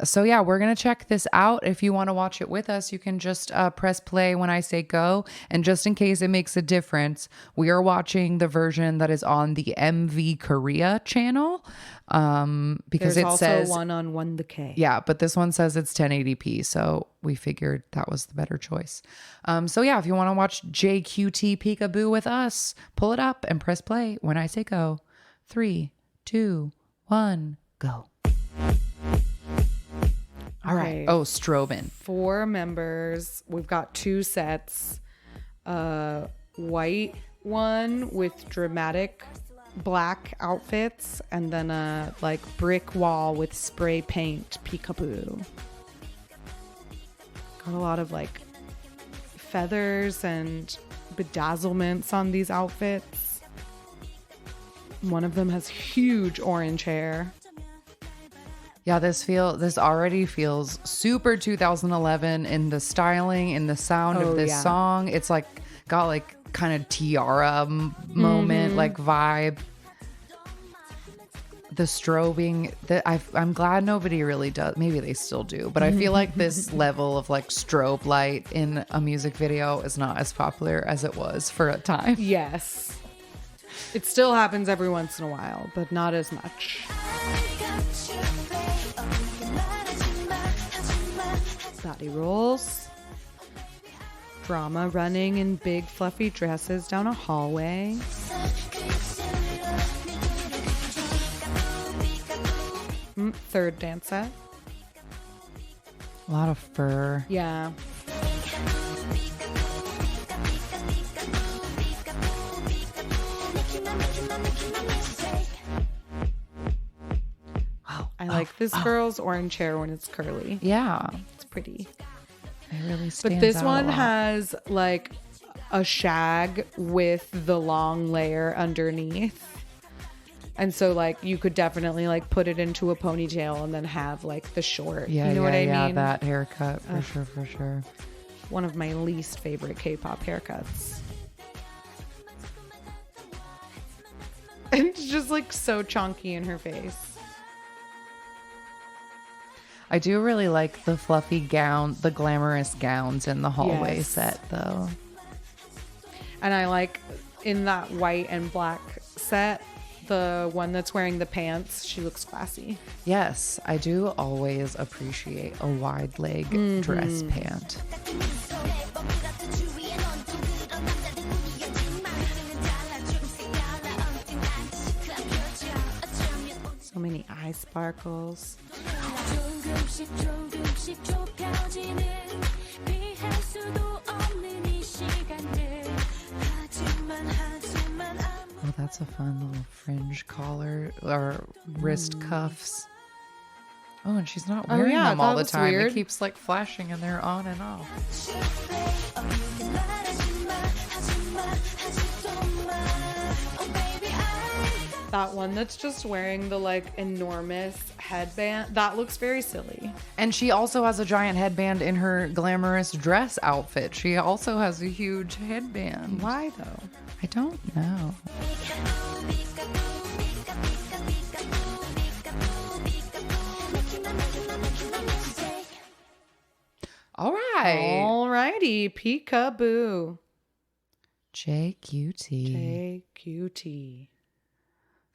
So yeah, we're going to check this out. If you want to watch it with us, you can just press play when I say go. And just in case it makes a difference, we are watching the version that is on the MV Korea channel. Because There's it says one on 1TheK. Yeah, but this one says it's 1080p. So we figured that was the better choice. So yeah, if you want to watch JQT Peekaboo with us, pull it up and press play when I say go. 3, 2, 1, go. All right. Oh, Strobin. 4 members. We've got 2 sets. White one with dramatic black outfits, and then a like brick wall with spray paint Peekaboo. Got a lot of like feathers and bedazzlements on these outfits. One of them has huge orange hair. Yeah, this already feels super 2011 in the styling, in the sound of this song. It's like got like kind of tiara moment, like vibe. The strobing, I'm glad nobody really does. Maybe they still do, but I feel like this level of like strobe light in a music video is not as popular as it was for a time. Yes. It still happens every once in a while, but not as much. Body rolls. Drama running in big fluffy dresses down a hallway. Third dance set. A lot of fur. Yeah. I like this girl's orange hair when it's curly. Yeah. It's pretty. It really stands But this out one a lot. has like a shag with the long layer underneath. And so like you could definitely like put it into a ponytail and then have like the short. Yeah, you know what I mean? Yeah, that haircut for sure. One of my least favorite K-pop haircuts. And it's just like so chunky in her face. I do really like the fluffy gown, the glamorous gowns in the hallway set though. And I like in that white and black set, the one that's wearing the pants, she looks classy. Yes, I do always appreciate a wide leg dress pant. So many eye sparkles. Oh, that's a fun little fringe collar or wrist cuffs. Oh, and she's not wearing them all the time. Weird. It keeps like flashing and they're on and off. That one that's just wearing the like enormous headband. That looks very silly. And she also has a giant headband in her glamorous dress outfit. She also has a huge headband. Why though? I don't know. All right. Alrighty. Peekaboo. JQT. JQT.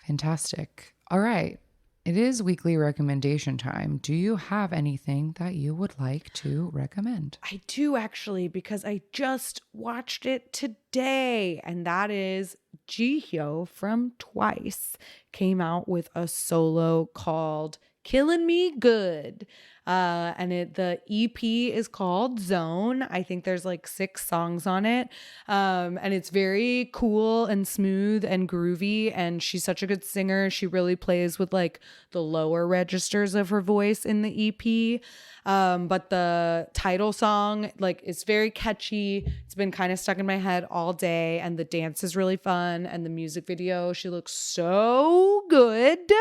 Fantastic. All right. It is weekly recommendation time. Do you have anything that you would like to recommend? I do actually, because I just watched it today, and that is Jihyo from Twice came out with a solo called Killing Me Good. And the EP is called Zone. I think there's like 6 songs on it. And it's very cool and smooth and groovy. And she's such a good singer. She really plays with like the lower registers of her voice in the EP. But the title song, like, it's very catchy. It's been kind of stuck in my head all day. And the dance is really fun. And the music video, she looks so good.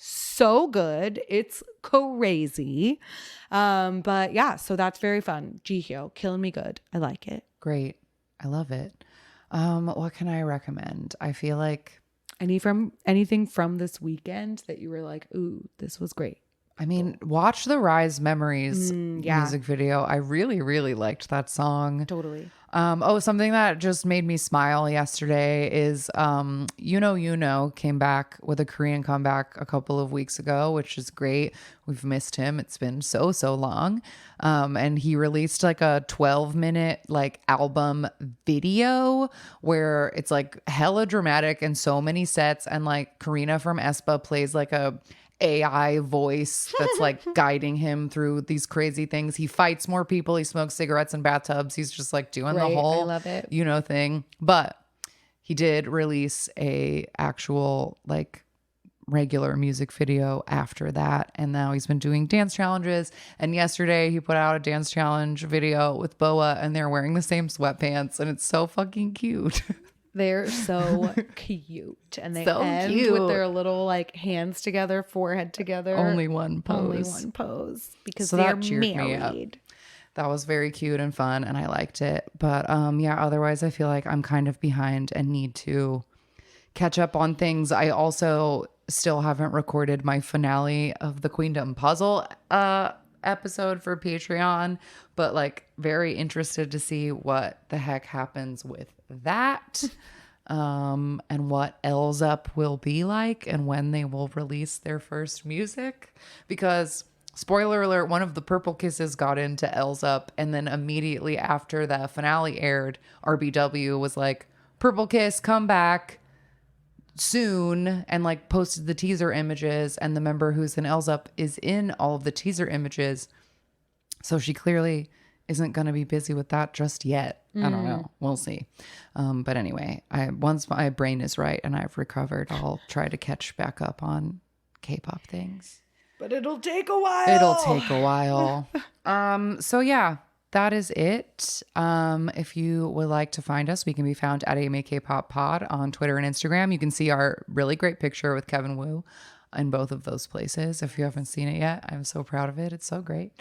So good. It's crazy. But yeah, so that's very fun. Jihyo, Killing Me Good. I like it. Great. I love it. What can I recommend? I feel like anything from this weekend that you were like, ooh, this was great. I mean, watch the Rise Memories music video. I really, really liked that song. Totally. Something that just made me smile yesterday is You came back with a Korean comeback a couple of weeks ago, which is great. We've missed him. It's been so long. And he released like a 12-minute like album video where it's like hella dramatic and so many sets, and like Karina from aespa plays like a AI voice that's like guiding him through these crazy things. He fights more people. He smokes cigarettes in bathtubs. He's just like doing the whole, I love it. Thing. But he did release a actual like regular music video after that. And now he's been doing dance challenges. And yesterday he put out a dance challenge video with Boa, and they're wearing the same sweatpants. And it's so fucking cute. They're so cute. And they end with their little like hands together, forehead together. Only one pose. Because so they're cheered married. Me up. That was very cute and fun, and I liked it. But otherwise I feel like I'm kind of behind and need to catch up on things. I also still haven't recorded my finale of the Queendom Puzzle episode for Patreon, but like very interested to see what the heck happens with that, and what L's Up will be like and when they will release their first music, because spoiler alert, one of the Purple Kisses got into L's Up, and then immediately after the finale aired, RBW was like, Purple Kiss, come back soon, and like posted the teaser images, and the member who's in L's Up is in all of the teaser images, so she clearly isn't going to be busy with that just yet. I don't know. We'll see. But anyway, once my brain is right and I've recovered, I'll try to catch back up on K-pop things. But it'll take a while. So yeah, that is it. If you would like to find us, we can be found at AMA K-pop Pod on Twitter and Instagram. You can see our really great picture with Kevin Wu in both of those places. If you haven't seen it yet, I'm so proud of it. It's so great.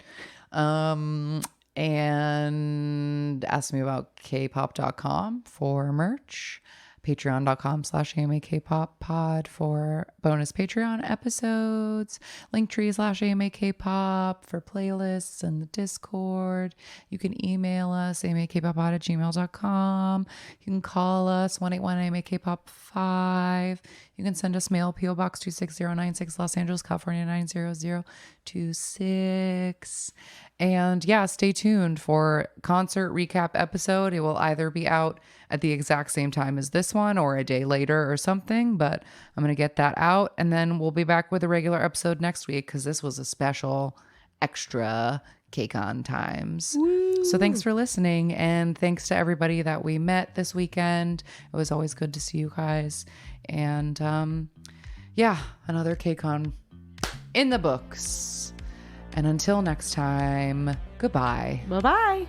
And ask me about kpop.com for merch, patreon.com/AMAKpop for bonus Patreon episodes, linktree/AMAKpop for playlists and the Discord. You can email us, amakpop@gmail.com. You can call us 181-AMAKpop5. You can send us mail, P.O. Box 26096, Los Angeles, California 90026. And yeah, stay tuned for concert recap episode. It will either be out at the exact same time as this one or a day later or something, but I'm going to get that out. And then we'll be back with a regular episode next week, because this was a special extra KCON times. Woo. So thanks for listening. And thanks to everybody that we met this weekend. It was always good to see you guys. And another KCON in the books. And until next time, goodbye. Bye-bye.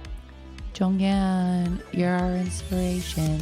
Jonghyun, you're our inspiration.